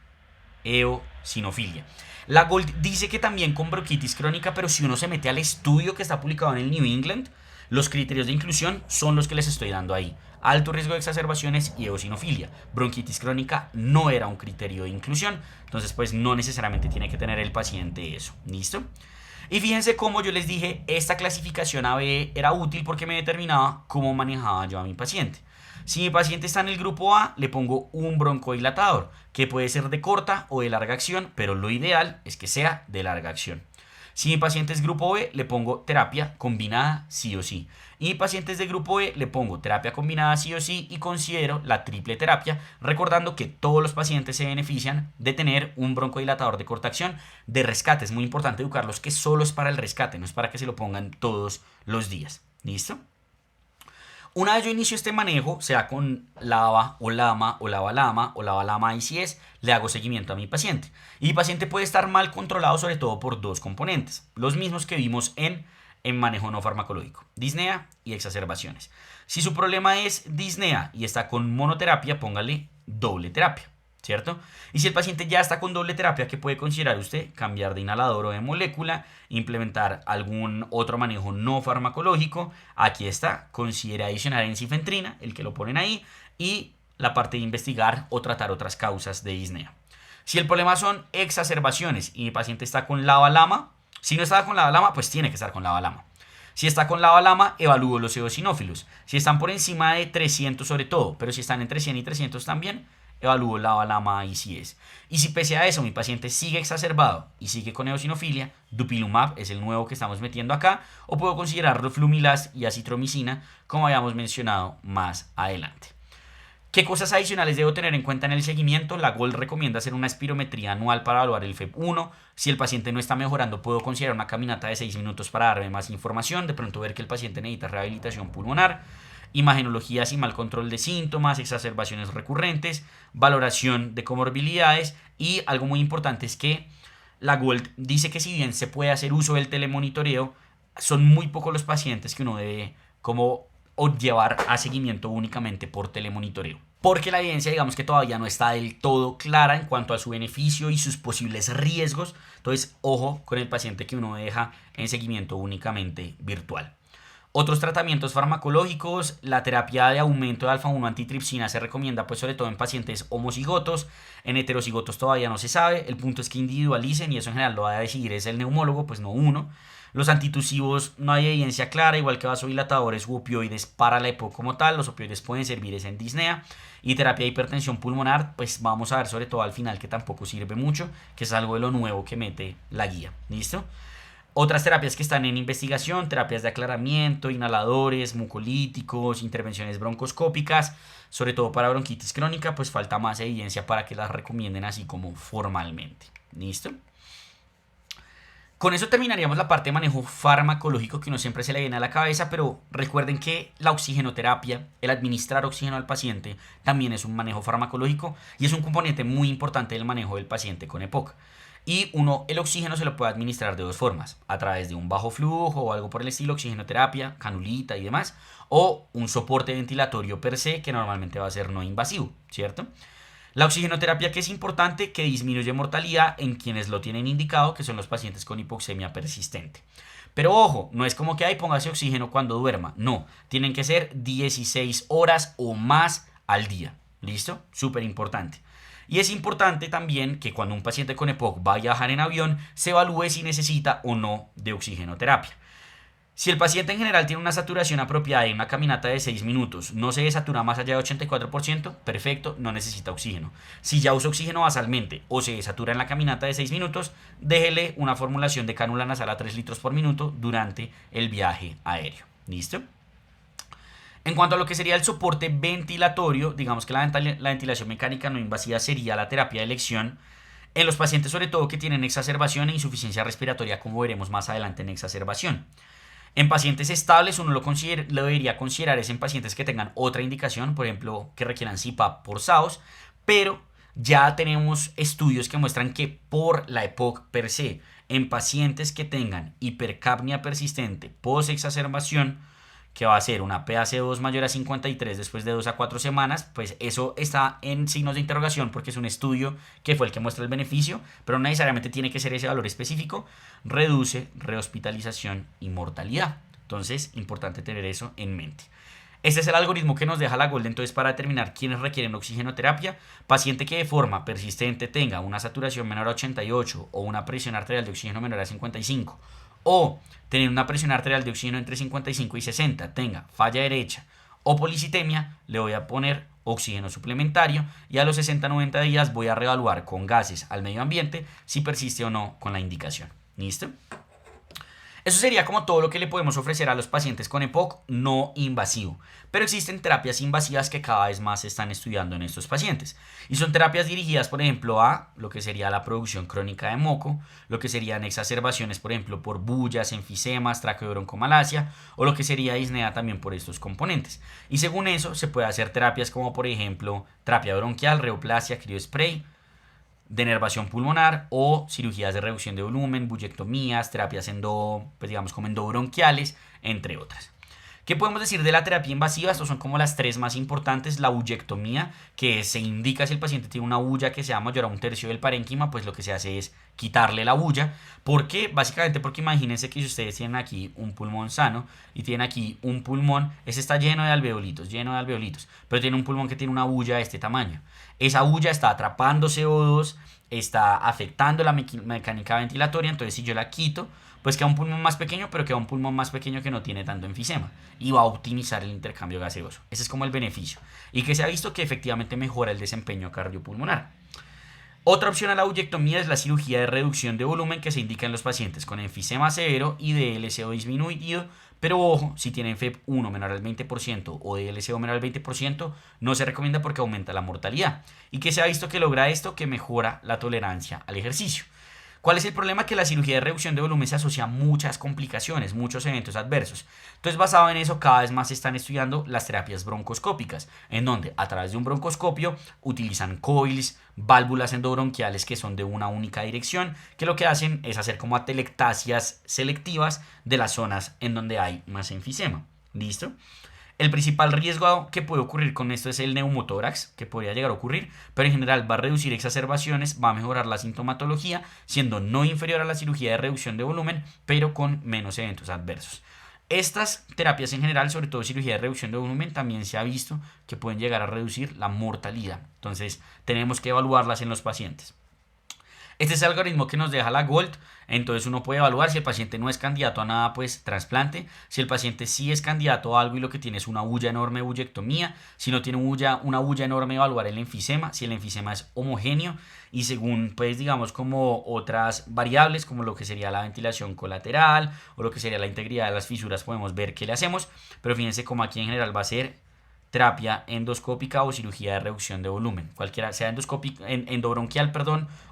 eosinofilia. La Gold dice que también con bronquitis crónica, pero si uno se mete al estudio que está publicado en el New England, los criterios de inclusión son los que les estoy dando ahí. Alto riesgo de exacerbaciones y eosinofilia. Bronquitis crónica no era un criterio de inclusión, entonces pues no necesariamente tiene que tener el paciente eso. ¿Listo? Y fíjense cómo yo les dije, esta clasificación AB era útil porque me determinaba cómo manejaba yo a mi paciente. Si mi paciente está en el grupo A, le pongo un broncodilatador, que puede ser de corta o de larga acción, pero lo ideal es que sea de larga acción. Si mi paciente es grupo B, le pongo terapia combinada sí o sí. Y mi paciente es de grupo E, le pongo terapia combinada sí o sí y considero la triple terapia, recordando que todos los pacientes se benefician de tener un broncodilatador de corta acción de rescate. Es muy importante educarlos que solo es para el rescate, no es para que se lo pongan todos los días. ¿Listo? Una vez yo inicio este manejo, sea con LABA o LAMA o LABA-LAMA o LABA-LAMA ICS, le hago seguimiento a mi paciente. Y mi paciente puede estar mal controlado sobre todo por dos componentes, los mismos que vimos en manejo no farmacológico, disnea y exacerbaciones. Si su problema es disnea y está con monoterapia, póngale doble terapia, ¿cierto? Y si el paciente ya está con doble terapia, ¿qué puede considerar usted? Cambiar de inhalador o de molécula, implementar algún otro manejo no farmacológico. Aquí está, considera adicionar ensifentrina, el que lo ponen ahí, y la parte de investigar o tratar otras causas de disnea. Si el problema son exacerbaciones y mi paciente está con LABA-LAMA, si no está con LABA-LAMA, pues tiene que estar con LABA-LAMA. Si está con LABA-LAMA, evalúo los eosinófilos. Si están por encima de 300 sobre todo, pero si están entre 100 y 300 también, evalúo LABA-LAMA ICS. Y si pese a eso mi paciente sigue exacerbado y sigue con eosinofilia, dupilumab es el nuevo que estamos metiendo acá, o puedo considerar roflumilaz y acitromicina, como habíamos mencionado más adelante. ¿Qué cosas adicionales debo tener en cuenta en el seguimiento? La GOLD recomienda hacer una espirometría anual para evaluar el FEV1. Si el paciente no está mejorando, puedo considerar una caminata de 6 minutos para darme más información, de pronto ver que el paciente necesita rehabilitación pulmonar, imagenología sin mal control de síntomas, exacerbaciones recurrentes, valoración de comorbilidades y algo muy importante es que la GOLD dice que si bien se puede hacer uso del telemonitoreo, son muy pocos los pacientes que uno debe como o llevar a seguimiento únicamente por telemonitoreo. Porque la evidencia digamos que todavía no está del todo clara en cuanto a su beneficio y sus posibles riesgos. Entonces, ojo con el paciente que uno deja en seguimiento únicamente virtual. Otros tratamientos farmacológicos, la terapia de aumento de alfa-1 antitripsina se recomienda pues sobre todo en pacientes homocigotos, en heterocigotos todavía no se sabe, el punto es que individualicen y eso en general lo va a decidir es el neumólogo, pues no uno. Los antitusivos no hay evidencia clara, igual que vasodilatadores u opioides para la EPOC como tal, los opioides pueden servir en disnea y terapia de hipertensión pulmonar, pues vamos a ver sobre todo al final que tampoco sirve mucho, que es algo de lo nuevo que mete la guía, ¿listo? Otras terapias que están en investigación, terapias de aclaramiento, inhaladores, mucolíticos, intervenciones broncoscópicas, sobre todo para bronquitis crónica, pues falta más evidencia para que las recomienden así como formalmente. ¿Listo? Con eso terminaríamos la parte de manejo farmacológico que uno siempre se le viene a la cabeza, pero recuerden que la oxigenoterapia, el administrar oxígeno al paciente, también es un manejo farmacológico y es un componente muy importante del manejo del paciente con EPOC. Y uno, el oxígeno se lo puede administrar de dos formas, a través de un bajo flujo o algo por el estilo, oxigenoterapia, canulita y demás, o un soporte ventilatorio per se que normalmente va a ser no invasivo, ¿cierto? La oxigenoterapia que es importante, que disminuye mortalidad en quienes lo tienen indicado, que son los pacientes con hipoxemia persistente. Pero ojo, no es como que ahí póngase oxígeno cuando duerma, no, tienen que ser 16 horas o más al día, ¿listo? Súper importante. Y es importante también que cuando un paciente con EPOC vaya a viajar en avión, se evalúe si necesita o no de oxigenoterapia. Si el paciente en general tiene una saturación apropiada y una caminata de 6 minutos no se desatura más allá de 84%, perfecto, no necesita oxígeno. Si ya usa oxígeno basalmente o se desatura en la caminata de 6 minutos, déjele una formulación de cánula nasal a 3 litros por minuto durante el viaje aéreo. ¿Listo? En cuanto a lo que sería el soporte ventilatorio, digamos que la ventilación mecánica no invasiva sería la terapia de elección en los pacientes sobre todo que tienen exacerbación e insuficiencia respiratoria, como veremos más adelante en exacerbación. En pacientes estables uno lo debería considerar es en pacientes que tengan otra indicación, por ejemplo que requieran CPAP por SAOS, pero ya tenemos estudios que muestran que por la EPOC per se en pacientes que tengan hipercapnia persistente post-exacerbación, que va a ser una PaCO2 mayor a 53 después de 2 a 4 semanas, pues eso está en signos de interrogación porque es un estudio que fue el que muestra el beneficio, pero no necesariamente tiene que ser ese valor específico, reduce rehospitalización y mortalidad. Entonces, importante tener eso en mente. Este es el algoritmo que nos deja la GOLD entonces para determinar quiénes requieren oxigenoterapia. Paciente que de forma persistente tenga una saturación menor a 88 o una presión arterial de oxígeno menor a 55 o tener una presión arterial de oxígeno entre 55 y 60, tenga falla derecha o policitemia, le voy a poner oxígeno suplementario y a los 60-90 días voy a reevaluar con gases al medio ambiente si persiste o no con la indicación. ¿Listo? Eso sería como todo lo que le podemos ofrecer a los pacientes con EPOC no invasivo. Pero existen terapias invasivas que cada vez más se están estudiando en estos pacientes. Y son terapias dirigidas, por ejemplo, a lo que sería la producción crónica de moco, lo que serían exacerbaciones, por ejemplo, por bullas, enfisemas, traqueobroncomalacia, o lo que sería disnea también por estos componentes. Y según eso, se puede hacer terapias como, por ejemplo, terapia bronquial, reoplasia, criospray, denervación pulmonar o cirugías de reducción de volumen, bullectomías, terapias pues digamos como endobronquiales, entre otras. ¿Qué podemos decir de la terapia invasiva? Estos son como las tres más importantes. La bullectomía, que se indica si el paciente tiene una bulla que sea mayor a 1/3 del parénquima, pues lo que se hace es quitarle la bulla. ¿Por qué? Básicamente porque imagínense que si ustedes tienen aquí un pulmón sano y tienen aquí un pulmón, ese está lleno de alveolitos, pero tiene un pulmón que tiene una bulla de este tamaño. Esa bulla está atrapando CO2, está afectando la mecánica ventilatoria, entonces si yo la quito, pues queda un pulmón más pequeño, pero queda un pulmón más pequeño que no tiene tanto enfisema y va a optimizar el intercambio gaseoso. Ese es como el beneficio. Y que se ha visto que efectivamente mejora el desempeño cardiopulmonar. Otra opción a la bullectomía es la cirugía de reducción de volumen que se indica en los pacientes con enfisema severo y DLCO disminuido, pero ojo, si tienen FEV1 menor al 20% o DLCO menor al 20%, no se recomienda porque aumenta la mortalidad. ¿Y que se ha visto que logra esto? Que mejora la tolerancia al ejercicio. ¿Cuál es el problema? Que la cirugía de reducción de volumen se asocia a muchas complicaciones, muchos eventos adversos. Entonces, basado en eso, cada vez más se están estudiando las terapias broncoscópicas, en donde a través de un broncoscopio utilizan coils, válvulas endobronquiales que son de una única dirección, que lo que hacen es hacer como atelectasias selectivas de las zonas en donde hay más enfisema. ¿Listo? El principal riesgo que puede ocurrir con esto es el neumotórax, que podría llegar a ocurrir, pero en general va a reducir exacerbaciones, va a mejorar la sintomatología, siendo no inferior a la cirugía de reducción de volumen, pero con menos eventos adversos. Estas terapias en general, sobre todo cirugía de reducción de volumen, también se ha visto que pueden llegar a reducir la mortalidad. Entonces, tenemos que evaluarlas en los pacientes. Este es el algoritmo que nos deja la GOLD. Entonces uno puede evaluar si el paciente no es candidato a nada, pues trasplante. Si el paciente sí es candidato a algo y lo que tiene es una bulla enorme, bullectomía. Si no tiene una bulla enorme, evaluar el enfisema. Si el enfisema es homogéneo y según, pues digamos, como otras variables, como lo que sería la ventilación colateral o lo que sería la integridad de las fisuras, podemos ver qué le hacemos. Pero fíjense como aquí en general va a ser terapia endoscópica o cirugía de reducción de volumen, cualquiera sea endobronquial,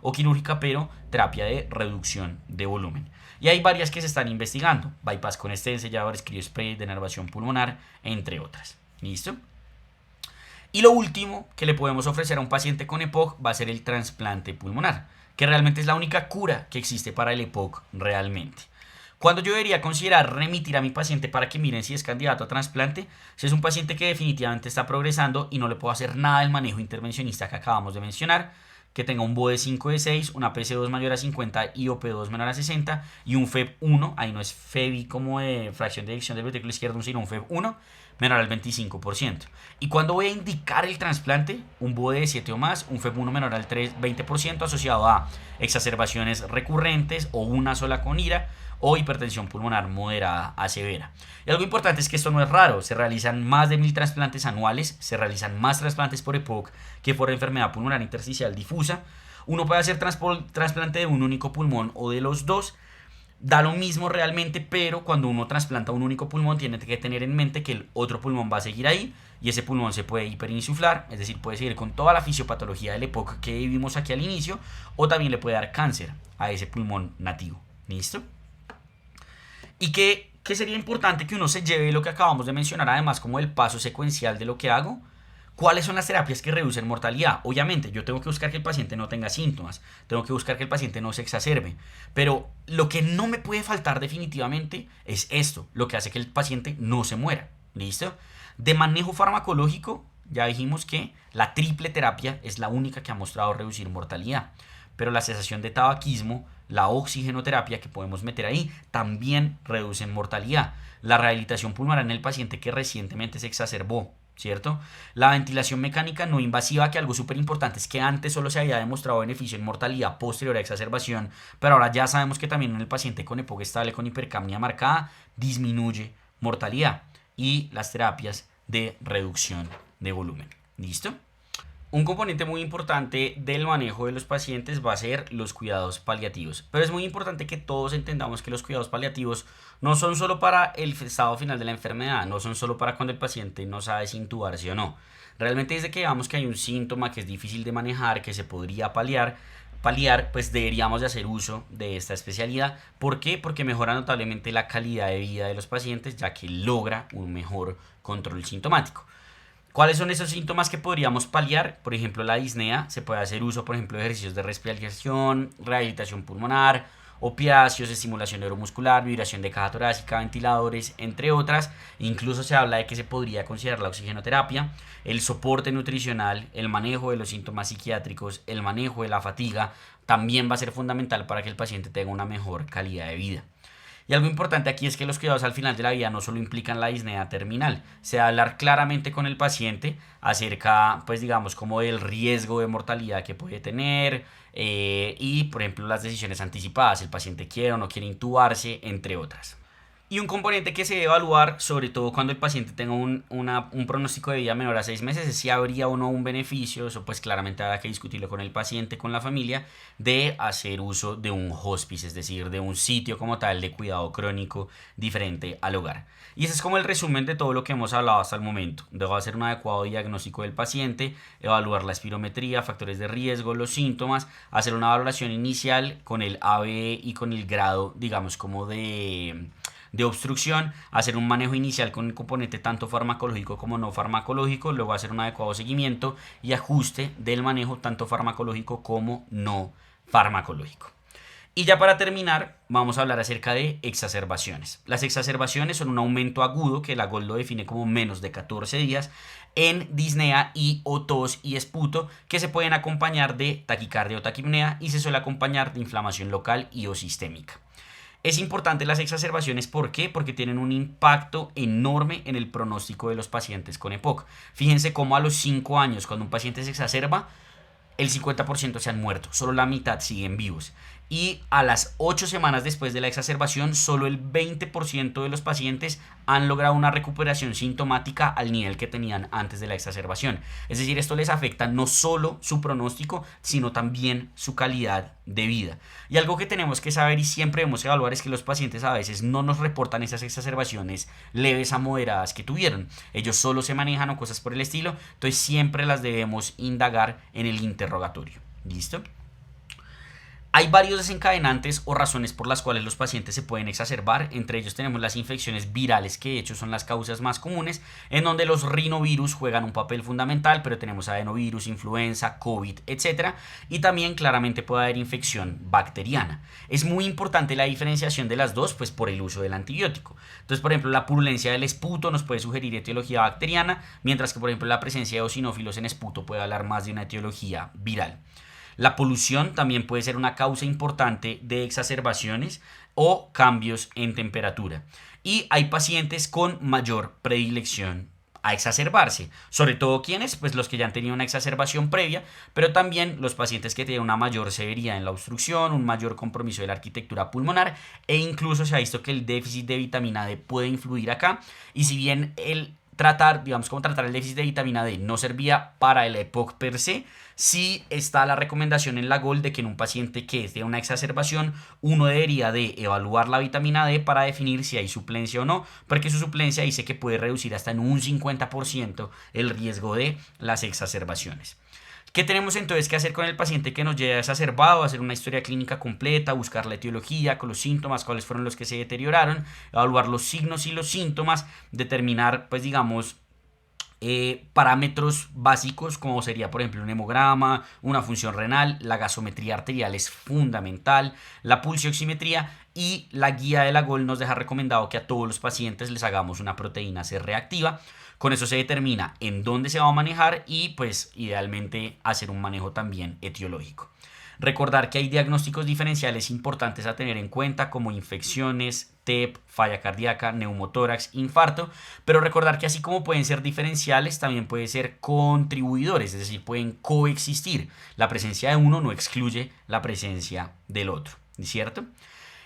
o quirúrgica, pero terapia de reducción de volumen. Y hay varias que se están investigando, bypass con stent, selladores, criospray, denervación pulmonar, entre otras. ¿Listo? Y lo último que le podemos ofrecer a un paciente con EPOC va a ser el trasplante pulmonar, que realmente es la única cura que existe para el EPOC realmente. ¿Cuándo yo debería considerar remitir a mi paciente para que miren si es candidato a trasplante? Si es un paciente que definitivamente está progresando y no le puedo hacer nada del manejo intervencionista que acabamos de mencionar, que tenga un BOE 5 de 6, una PC2 mayor a 50 y OP2 menor a 60 y un FEV1, ahí no es FEVI como de fracción de eyección del ventrículo izquierdo, sino un FEV1 menor al 25%. ¿Y cuándo voy a indicar el trasplante? Un BOE de 7 o más, un FEV1 menor al 20% asociado a exacerbaciones recurrentes o una sola con IRA, o hipertensión pulmonar moderada a severa. Y algo importante es que esto no es raro, se realizan más de 1000 trasplantes anuales, se realizan más trasplantes por EPOC que por enfermedad pulmonar intersticial difusa. Uno puede hacer trasplante de un único pulmón o de los dos, da lo mismo realmente, pero cuando uno trasplanta un único pulmón tiene que tener en mente que el otro pulmón va a seguir ahí y ese pulmón se puede hiperinsuflar, es decir, puede seguir con toda la fisiopatología del EPOC que vimos aquí al inicio, o también le puede dar cáncer a ese pulmón nativo. ¿Listo? Y que sería importante que uno se lleve lo que acabamos de mencionar, además como el paso secuencial de lo que hago. ¿Cuáles son las terapias que reducen mortalidad? Obviamente, yo tengo que buscar que el paciente no tenga síntomas, tengo que buscar que el paciente no se exacerbe, pero lo que no me puede faltar definitivamente es esto, lo que hace que el paciente no se muera. ¿Listo? De manejo farmacológico, ya dijimos que la triple terapia es la única que ha mostrado reducir mortalidad, pero la cesación de tabaquismo, la oxigenoterapia que podemos meter ahí, también reducen mortalidad. La rehabilitación pulmonar en el paciente que recientemente se exacerbó, ¿cierto? La ventilación mecánica no invasiva, que algo súper importante es que antes solo se había demostrado beneficio en mortalidad posterior a exacerbación, pero ahora ya sabemos que también en el paciente con EPOC estable con hipercapnia marcada disminuye mortalidad. Y las terapias de reducción de volumen. ¿Listo? Un componente muy importante del manejo de los pacientes va a ser los cuidados paliativos. Pero es muy importante que todos entendamos que los cuidados paliativos no son solo para el estado final de la enfermedad, no son solo para cuando el paciente no sabe si intubarse o no. Realmente desde que veamos que hay un síntoma que es difícil de manejar, que se podría paliar, pues deberíamos de hacer uso de esta especialidad. ¿Por qué? Porque mejora notablemente la calidad de vida de los pacientes, ya que logra un mejor control sintomático. ¿Cuáles son esos síntomas que podríamos paliar? Por ejemplo, la disnea, se puede hacer uso, por ejemplo, de ejercicios de respiración, rehabilitación pulmonar, opiáceos, estimulación neuromuscular, vibración de caja torácica, ventiladores, entre otras. Incluso se habla de que se podría considerar la oxigenoterapia, el soporte nutricional, el manejo de los síntomas psiquiátricos, el manejo de la fatiga, también va a ser fundamental para que el paciente tenga una mejor calidad de vida. Y algo importante aquí es que los cuidados al final de la vida no solo implican la disnea terminal, se va a hablar claramente con el paciente acerca, pues digamos, como del riesgo de mortalidad que puede tener y, por ejemplo, las decisiones anticipadas, el paciente quiere o no quiere intubarse, entre otras. Y un componente que se debe evaluar, sobre todo cuando el paciente tenga un pronóstico de vida menor a 6 meses, es si habría o no un beneficio, eso pues claramente habrá que discutirlo con el paciente, con la familia, de hacer uso de un hospice, es decir, de un sitio como tal de cuidado crónico diferente al hogar. Y ese es como el resumen de todo lo que hemos hablado hasta el momento. Debo hacer un adecuado diagnóstico del paciente, evaluar la espirometría, factores de riesgo, los síntomas, hacer una valoración inicial con el ABE y con el grado, digamos, como de obstrucción, hacer un manejo inicial con el componente tanto farmacológico como no farmacológico, luego hacer un adecuado seguimiento y ajuste del manejo tanto farmacológico como no farmacológico. Y ya para terminar, vamos a hablar acerca de exacerbaciones. Las exacerbaciones son un aumento agudo que la GOLD lo define como menos de 14 días en disnea y o tos y esputo, que se pueden acompañar de taquicardia o taquipnea y se suele acompañar de inflamación local y o sistémica. Es importante las exacerbaciones, ¿por qué? Porque tienen un impacto enorme en el pronóstico de los pacientes con EPOC. Fíjense cómo a los 5 años, cuando un paciente se exacerba, el 50% se han muerto, solo la mitad siguen vivos. Y a las 8 semanas después de la exacerbación, solo el 20% de los pacientes han logrado una recuperación sintomática al nivel que tenían antes de la exacerbación. Es decir, esto les afecta no solo su pronóstico, sino también su calidad de vida. Y algo que tenemos que saber y siempre debemos evaluar es que los pacientes a veces no nos reportan esas exacerbaciones leves a moderadas que tuvieron. Ellos solo se manejan o cosas por el estilo, entonces siempre las debemos indagar en el interrogatorio. ¿Listo? Hay varios desencadenantes o razones por las cuales los pacientes se pueden exacerbar. Entre ellos tenemos las infecciones virales, que de hecho son las causas más comunes, en donde los rinovirus juegan un papel fundamental, pero tenemos adenovirus, influenza, COVID, etc. Y también claramente puede haber infección bacteriana. Es muy importante la diferenciación de las dos, pues por el uso del antibiótico. Entonces, por ejemplo, la purulencia del esputo nos puede sugerir etiología bacteriana, mientras que, por ejemplo, la presencia de eosinófilos en esputo puede hablar más de una etiología viral. La polución también puede ser una causa importante de exacerbaciones o cambios en temperatura. Y hay pacientes con mayor predilección a exacerbarse, sobre todo quienes, pues los que ya han tenido una exacerbación previa, pero también los pacientes que tienen una mayor severidad en la obstrucción, un mayor compromiso de la arquitectura pulmonar e incluso se ha visto que el déficit de vitamina D puede influir acá. Y si bien el tratar, digamos, como tratar el déficit de vitamina D no servía para el EPOC per se, sí está la recomendación en la GOLD de que en un paciente que es de una exacerbación, uno debería de evaluar la vitamina D para definir si hay suplencia o no, porque su suplencia dice que puede reducir hasta en un 50% el riesgo de las exacerbaciones. ¿Qué tenemos entonces que hacer con el paciente que nos llega exacerbado? Hacer una historia clínica completa, buscar la etiología con los síntomas, cuáles fueron los que se deterioraron, evaluar los signos y los síntomas, determinar, pues digamos, parámetros básicos como sería por ejemplo un hemograma, una función renal, la gasometría arterial es fundamental, la pulsioximetría y la guía de la GOL nos deja recomendado que a todos los pacientes les hagamos una proteína C reactiva. Con eso se determina en dónde se va a manejar y pues idealmente hacer un manejo también etiológico. Recordar que hay diagnósticos diferenciales importantes a tener en cuenta como infecciones, TEP, falla cardíaca, neumotórax, infarto, pero recordar que así como pueden ser diferenciales, también pueden ser contribuidores, es decir, pueden coexistir. La presencia de uno no excluye la presencia del otro, ¿cierto?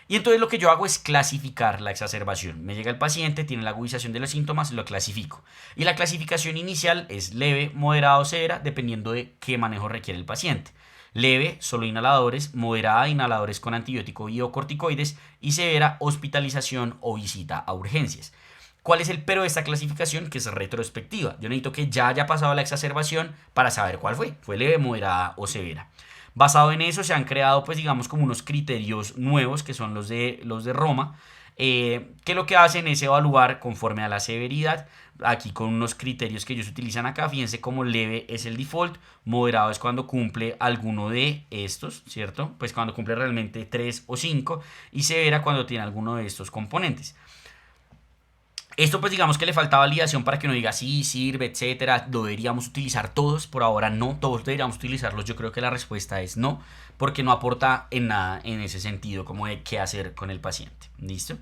Y entonces lo que yo hago es clasificar la exacerbación. Me llega el paciente, tiene la agudización de los síntomas, lo clasifico. Y la clasificación inicial es leve, moderada o severa, dependiendo de qué manejo requiere el paciente. Leve, solo inhaladores; moderada, inhaladores con antibiótico y o corticoides; y severa, hospitalización o visita a urgencias. ¿Cuál es el pero de esta clasificación? Que es retrospectiva. Yo necesito que ya haya pasado la exacerbación para saber cuál fue. ¿Fue leve, moderada o severa? Basado en eso se han creado pues digamos como unos criterios nuevos que son los de Roma, que lo que hacen es evaluar conforme a la severidad, aquí con unos criterios que ellos utilizan acá. Fíjense como leve es el default, moderado es cuando cumple alguno de estos, ¿cierto? Pues cuando cumple realmente 3 o 5, y severa cuando tiene alguno de estos componentes. Esto pues digamos que le falta validación para que uno diga sí, sirve, etcétera, lo deberíamos utilizar todos. Por ahora no, todos deberíamos utilizarlos. Yo creo que la respuesta es no, porque no aporta en nada en ese sentido como de qué hacer con el paciente. ¿Listo?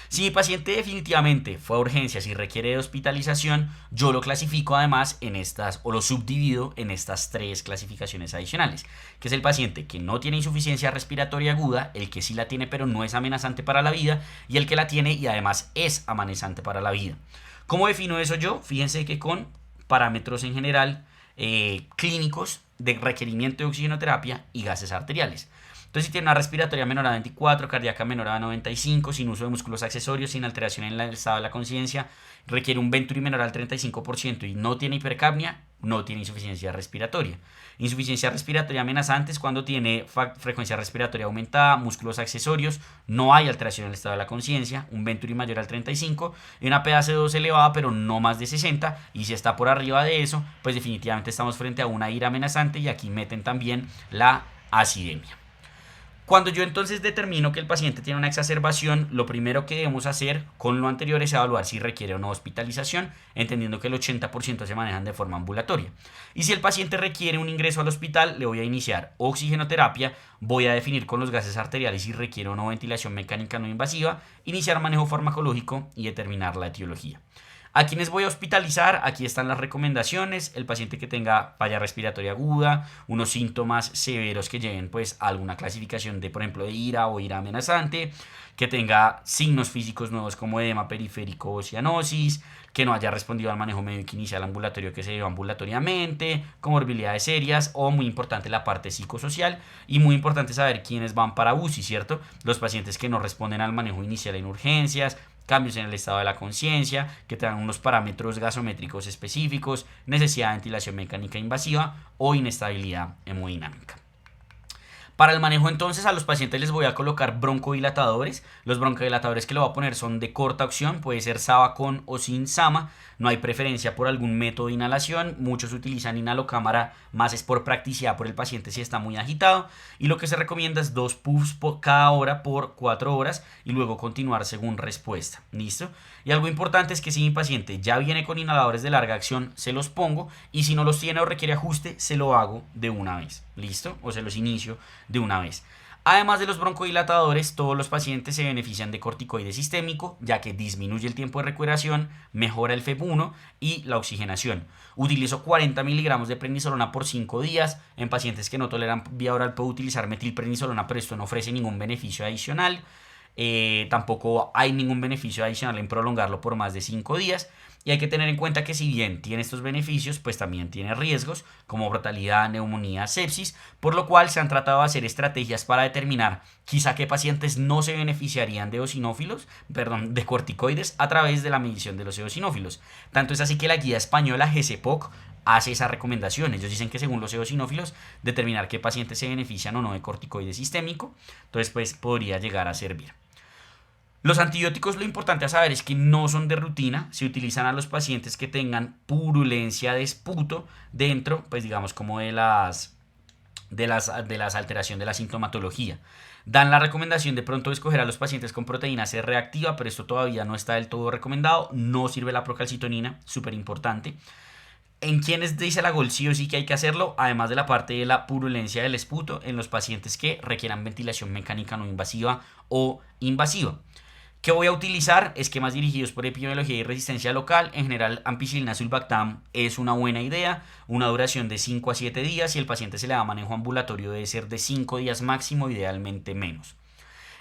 Si mi paciente definitivamente fue a urgencias y requiere de hospitalización, yo lo clasifico además en estas, o lo subdivido en estas 3 clasificaciones adicionales, que es el paciente que no tiene insuficiencia respiratoria aguda, el que sí la tiene pero no es amenazante para la vida, y el que la tiene y además es amenazante para la vida. ¿Cómo defino eso yo? Fíjense que con parámetros en general clínicos de requerimiento de oxigenoterapia y gases arteriales. Entonces, si tiene una respiratoria menor a 24, cardíaca menor a 95, sin uso de músculos accesorios, sin alteración en el estado de la conciencia, requiere un Venturi menor al 35% y no tiene hipercapnia, no tiene insuficiencia respiratoria. Insuficiencia respiratoria amenazante es cuando tiene frecuencia respiratoria aumentada, músculos accesorios, no hay alteración en el estado de la conciencia, un Venturi mayor al 35 y una PaCO2 elevada pero no más de 60, y si está por arriba de eso, pues definitivamente estamos frente a una ira amenazante, y aquí meten también la acidemia. Cuando yo entonces determino que el paciente tiene una exacerbación, lo primero que debemos hacer con lo anterior es evaluar si requiere o no hospitalización, entendiendo que el 80% se manejan de forma ambulatoria. Y si el paciente requiere un ingreso al hospital, le voy a iniciar oxigenoterapia, voy a definir con los gases arteriales si requiere o no ventilación mecánica no invasiva, iniciar manejo farmacológico y determinar la etiología. ¿A quiénes voy a hospitalizar? Aquí están las recomendaciones. El paciente que tenga falla respiratoria aguda, unos síntomas severos que lleven pues a alguna clasificación de, por ejemplo, de ira o ira amenazante, que tenga signos físicos nuevos como edema periférico o cianosis, que no haya respondido al manejo médico inicial ambulatorio que se dio ambulatoriamente, comorbilidades serias, o muy importante la parte psicosocial, y muy importante saber quiénes van para UCI, ¿cierto? Los pacientes que no responden al manejo inicial en urgencias, cambios en el estado de la conciencia, que tengan unos parámetros gasométricos específicos, necesidad de ventilación mecánica invasiva o inestabilidad hemodinámica. Para el manejo entonces a los pacientes les voy a colocar broncodilatadores. Los broncodilatadores que le voy a poner son de corta acción, puede ser SABA con o sin SAMA. No hay preferencia por algún método de inhalación. Muchos utilizan inhalocámara, más es por practicidad por el paciente si está muy agitado. Y lo que se recomienda es 2 puffs cada hora por 4 horas y luego continuar según respuesta. ¿Listo? Y algo importante es que si mi paciente ya viene con inhaladores de larga acción, se los pongo, y si no los tiene o requiere ajuste, se lo hago de una vez. ¿Listo? O se los inicio de una vez. Además de los broncodilatadores, todos los pacientes se benefician de corticoide sistémico, ya que disminuye el tiempo de recuperación, mejora el FEV1 y la oxigenación. Utilizo 40 miligramos de prednisolona por 5 días. En pacientes que no toleran vía oral puedo utilizar metilprednisolona, pero esto no ofrece ningún beneficio adicional. Tampoco hay ningún beneficio adicional en prolongarlo por más de 5 días. Y hay que tener en cuenta que si bien tiene estos beneficios, pues también tiene riesgos como mortalidad, neumonía, sepsis, por lo cual se han tratado de hacer estrategias para determinar quizá qué pacientes no se beneficiarían de de corticoides a través de la medición de los eosinófilos. Tanto es así que la guía española GCPOC hace esa recomendación. Ellos dicen que según los eosinófilos, determinar qué pacientes se benefician o no de corticoide sistémico, entonces pues podría llegar a servir. Los antibióticos, lo importante a saber es que no son de rutina, se utilizan a los pacientes que tengan purulencia de esputo dentro, pues digamos, como de las alteraciones de la sintomatología. Dan la recomendación de pronto de escoger a los pacientes con proteína C reactiva, pero esto todavía no está del todo recomendado. No sirve la procalcitonina, súper importante. En quienes dice la GOL sí o sí que hay que hacerlo, además de la parte de la purulencia del esputo, en los pacientes que requieran ventilación mecánica no invasiva o invasiva. ¿Qué voy a utilizar? Esquemas dirigidos por epidemiología y resistencia local. En general, ampicilina sulbactam es una buena idea. Una duración de 5 a 7 días. Si el paciente se le da manejo ambulatorio, debe ser de 5 días máximo, idealmente menos.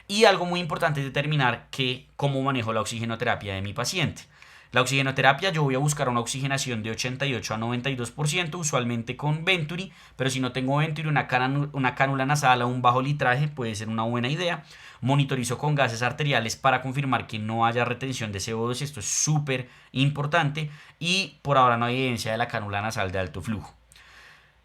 Y algo muy importante es determinar cómo manejo la oxigenoterapia de mi paciente. La oxigenoterapia, yo voy a buscar una oxigenación de 88 a 92%, usualmente con Venturi, pero si no tengo Venturi, una cánula nasal a un bajo litraje puede ser una buena idea. Monitorizo con gases arteriales para confirmar que no haya retención de CO2, esto es súper importante, y por ahora no hay evidencia de la cánula nasal de alto flujo.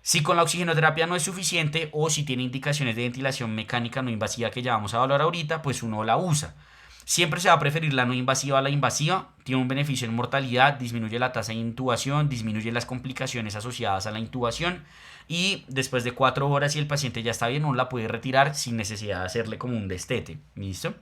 Si con la oxigenoterapia no es suficiente o si tiene indicaciones de ventilación mecánica no invasiva que ya vamos a hablar ahorita, pues uno la usa. Siempre se va a preferir la no invasiva a la invasiva, tiene un beneficio en mortalidad, disminuye la tasa de intubación, disminuye las complicaciones asociadas a la intubación y después de 4 horas si el paciente ya está bien uno la puede retirar sin necesidad de hacerle como un destete, ¿listo?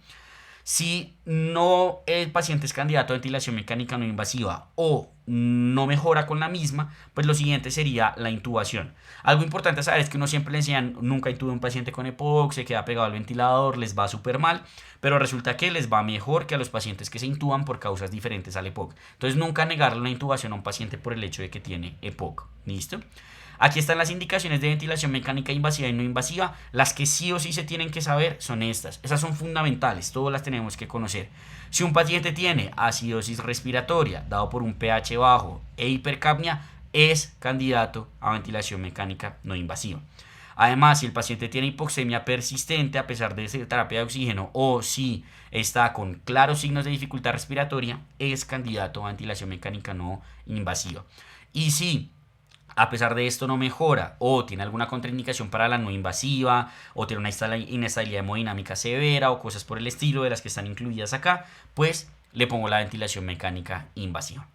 Si no el paciente es candidato a ventilación mecánica no invasiva o no mejora con la misma, pues lo siguiente sería la intubación. Algo importante a saber es que uno siempre le enseñan, nunca intube a un paciente con EPOC, se queda pegado al ventilador, les va súper mal, pero resulta que les va mejor que a los pacientes que se intuban por causas diferentes al EPOC. Entonces nunca negarle una intubación a un paciente por el hecho de que tiene EPOC. ¿Listo? Aquí están las indicaciones de ventilación mecánica invasiva y no invasiva. Las que sí o sí se tienen que saber son estas. Esas son fundamentales, todas las tenemos que conocer. Si un paciente tiene acidosis respiratoria dado por un pH bajo e hipercapnia, es candidato a ventilación mecánica no invasiva. Además, si el paciente tiene hipoxemia persistente a pesar de esa terapia de oxígeno o si está con claros signos de dificultad respiratoria, es candidato a ventilación mecánica no invasiva. Y si a pesar de esto no mejora o tiene alguna contraindicación para la no invasiva o tiene una inestabilidad hemodinámica severa o cosas por el estilo de las que están incluidas acá, pues le pongo la ventilación mecánica invasiva.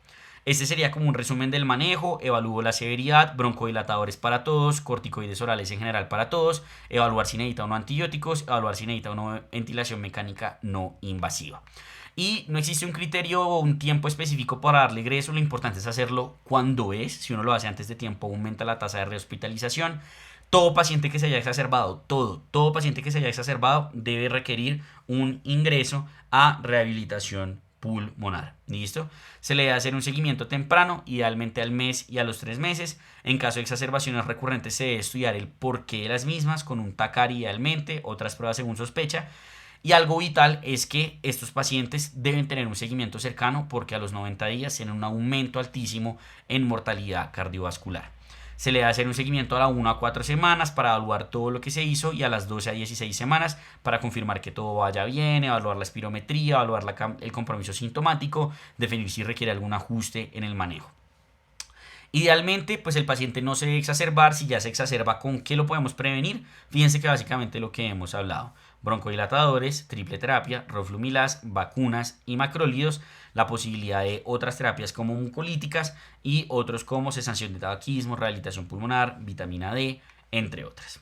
Este sería como un resumen del manejo, evalúo la severidad, broncodilatadores para todos, corticoides orales en general para todos, evaluar si necesita o no antibióticos, evaluar si necesita o no ventilación mecánica no invasiva. Y no existe un criterio o un tiempo específico para darle egreso, lo importante es hacerlo cuando es, si uno lo hace antes de tiempo aumenta la tasa de rehospitalización. Todo paciente que se haya exacerbado, todo paciente que se haya exacerbado debe requerir un ingreso a rehabilitación pulmonar. ¿Listo? Se le debe hacer un seguimiento temprano, idealmente al mes y a los 3 meses. En caso de exacerbaciones recurrentes se debe estudiar el porqué de las mismas con un TACAR idealmente, otras pruebas según sospecha. Y algo vital es que estos pacientes deben tener un seguimiento cercano porque a los 90 días tienen un aumento altísimo en mortalidad cardiovascular. Se le va a hacer un seguimiento a las 1 a 4 semanas para evaluar todo lo que se hizo y a las 12 a 16 semanas para confirmar que todo vaya bien, evaluar la espirometría, evaluar el compromiso sintomático, definir si requiere algún ajuste en el manejo. Idealmente, pues el paciente no se debe exacerbar. Si ya se exacerba, ¿con qué lo podemos prevenir? Fíjense que básicamente lo que hemos hablado: broncodilatadores, triple terapia, roflumilaz, vacunas y macrólidos, la posibilidad de otras terapias como mucolíticas y otros como cesación de tabaquismo, rehabilitación pulmonar, vitamina D, entre otras.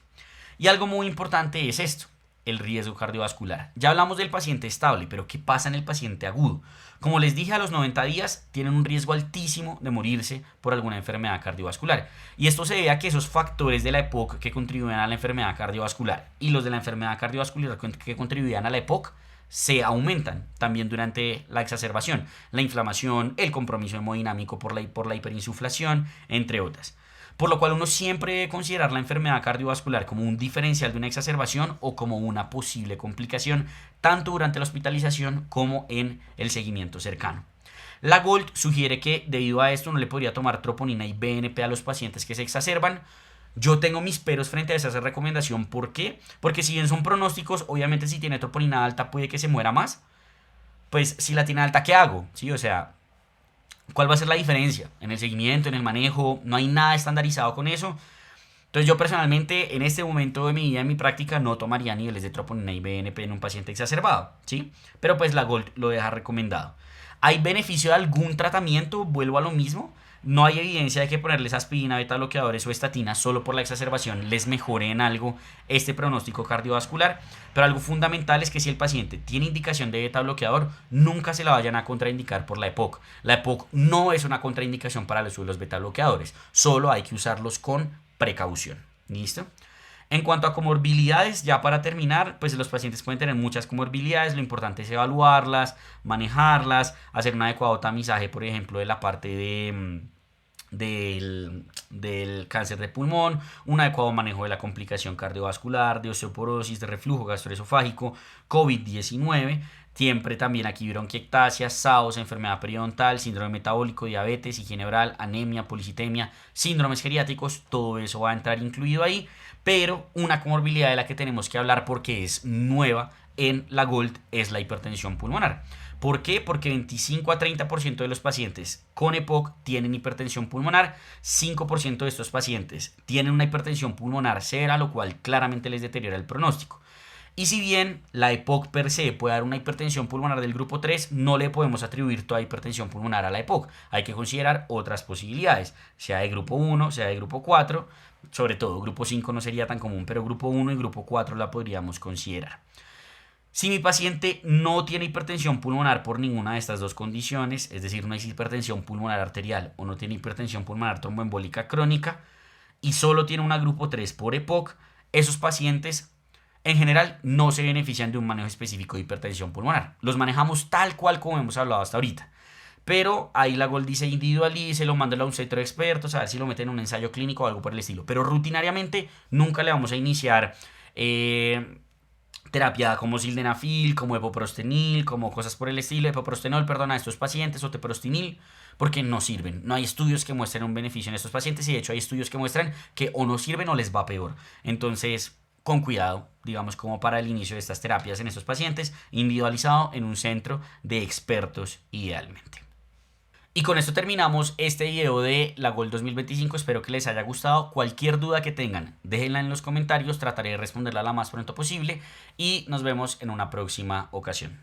Y algo muy importante es esto: el riesgo cardiovascular. Ya hablamos del paciente estable, pero ¿qué pasa en el paciente agudo? Como les dije, a los 90 días tienen un riesgo altísimo de morirse por alguna enfermedad cardiovascular. Y esto se debe a que esos factores de la EPOC que contribuyen a la enfermedad cardiovascular y los de la enfermedad cardiovascular que contribuían a la EPOC se aumentan también durante la exacerbación. La inflamación, el compromiso hemodinámico por la hiperinsuflación, entre otras. Por lo cual uno siempre debe considerar la enfermedad cardiovascular como un diferencial de una exacerbación o como una posible complicación, tanto durante la hospitalización como en el seguimiento cercano. La GOLD sugiere que debido a esto no le podría tomar troponina y BNP a los pacientes que se exacerban. Yo tengo mis peros frente a esa recomendación. ¿Por qué? Porque si bien son pronósticos, obviamente si tiene troponina alta puede que se muera más. Pues si la tiene alta, ¿qué hago? ¿Sí? O sea, ¿cuál va a ser la diferencia? En el seguimiento, en el manejo, no hay nada estandarizado con eso. Entonces yo personalmente en este momento de mi vida, en mi práctica, no tomaría niveles de troponina y BNP en un paciente exacerbado, ¿sí? Pero pues la GOLD lo deja recomendado. ¿Hay beneficio de algún tratamiento? Vuelvo a lo mismo. No hay evidencia de que ponerles aspirina, beta bloqueadores o estatina solo por la exacerbación les mejore en algo este pronóstico cardiovascular. Pero algo fundamental es que si el paciente tiene indicación de beta bloqueador, nunca se la vayan a contraindicar por la EPOC. La EPOC no es una contraindicación para el uso de los beta bloqueadores. Solo hay que usarlos con precaución. ¿Listo? En cuanto a comorbilidades, ya para terminar, pues los pacientes pueden tener muchas comorbilidades, lo importante es evaluarlas, manejarlas, hacer un adecuado tamizaje, por ejemplo, de la parte del cáncer de pulmón, un adecuado manejo de la complicación cardiovascular, de osteoporosis, de reflujo gastroesofágico, COVID-19, siempre también aquí bronquiectasia, SAOS, enfermedad periodontal, síndrome metabólico, diabetes, higiene oral, anemia, policitemia, síndromes geriátricos, todo eso va a entrar incluido ahí, pero una comorbilidad de la que tenemos que hablar porque es nueva en la GOLD es la hipertensión pulmonar. ¿Por qué? Porque 25 a 30% de los pacientes con EPOC tienen hipertensión pulmonar, 5% de estos pacientes tienen una hipertensión pulmonar severa, lo cual claramente les deteriora el pronóstico. Y si bien la EPOC per se puede dar una hipertensión pulmonar del grupo 3, no le podemos atribuir toda hipertensión pulmonar a la EPOC. Hay que considerar otras posibilidades, sea de grupo 1, sea de grupo 4, sobre todo grupo 5 no sería tan común, pero grupo 1 y grupo 4 la podríamos considerar. Si mi paciente no tiene hipertensión pulmonar por ninguna de estas dos condiciones, es decir, no es hipertensión pulmonar arterial o no tiene hipertensión pulmonar tromboembólica crónica y solo tiene una grupo 3 por EPOC, esos pacientes en general no se benefician de un manejo específico de hipertensión pulmonar. Los manejamos tal cual como hemos hablado hasta ahorita. Pero ahí la GOLD dice individualice, lo manda a un centro de expertos a ver si lo meten en un ensayo clínico o algo por el estilo. Pero rutinariamente nunca le vamos a iniciar terapia como sildenafil, como epoprostenil, como cosas por el estilo, epoprostenol, perdón, a estos pacientes o teprostinil, porque no sirven. No hay estudios que muestren un beneficio en estos pacientes y de hecho hay estudios que muestran que o no sirven o les va peor. Entonces, con cuidado, digamos, como para el inicio de estas terapias en estos pacientes, individualizado en un centro de expertos idealmente. Y con esto terminamos este video de la GOLD 2025, espero que les haya gustado. Cualquier duda que tengan, déjenla en los comentarios, trataré de responderla lo más pronto posible y nos vemos en una próxima ocasión.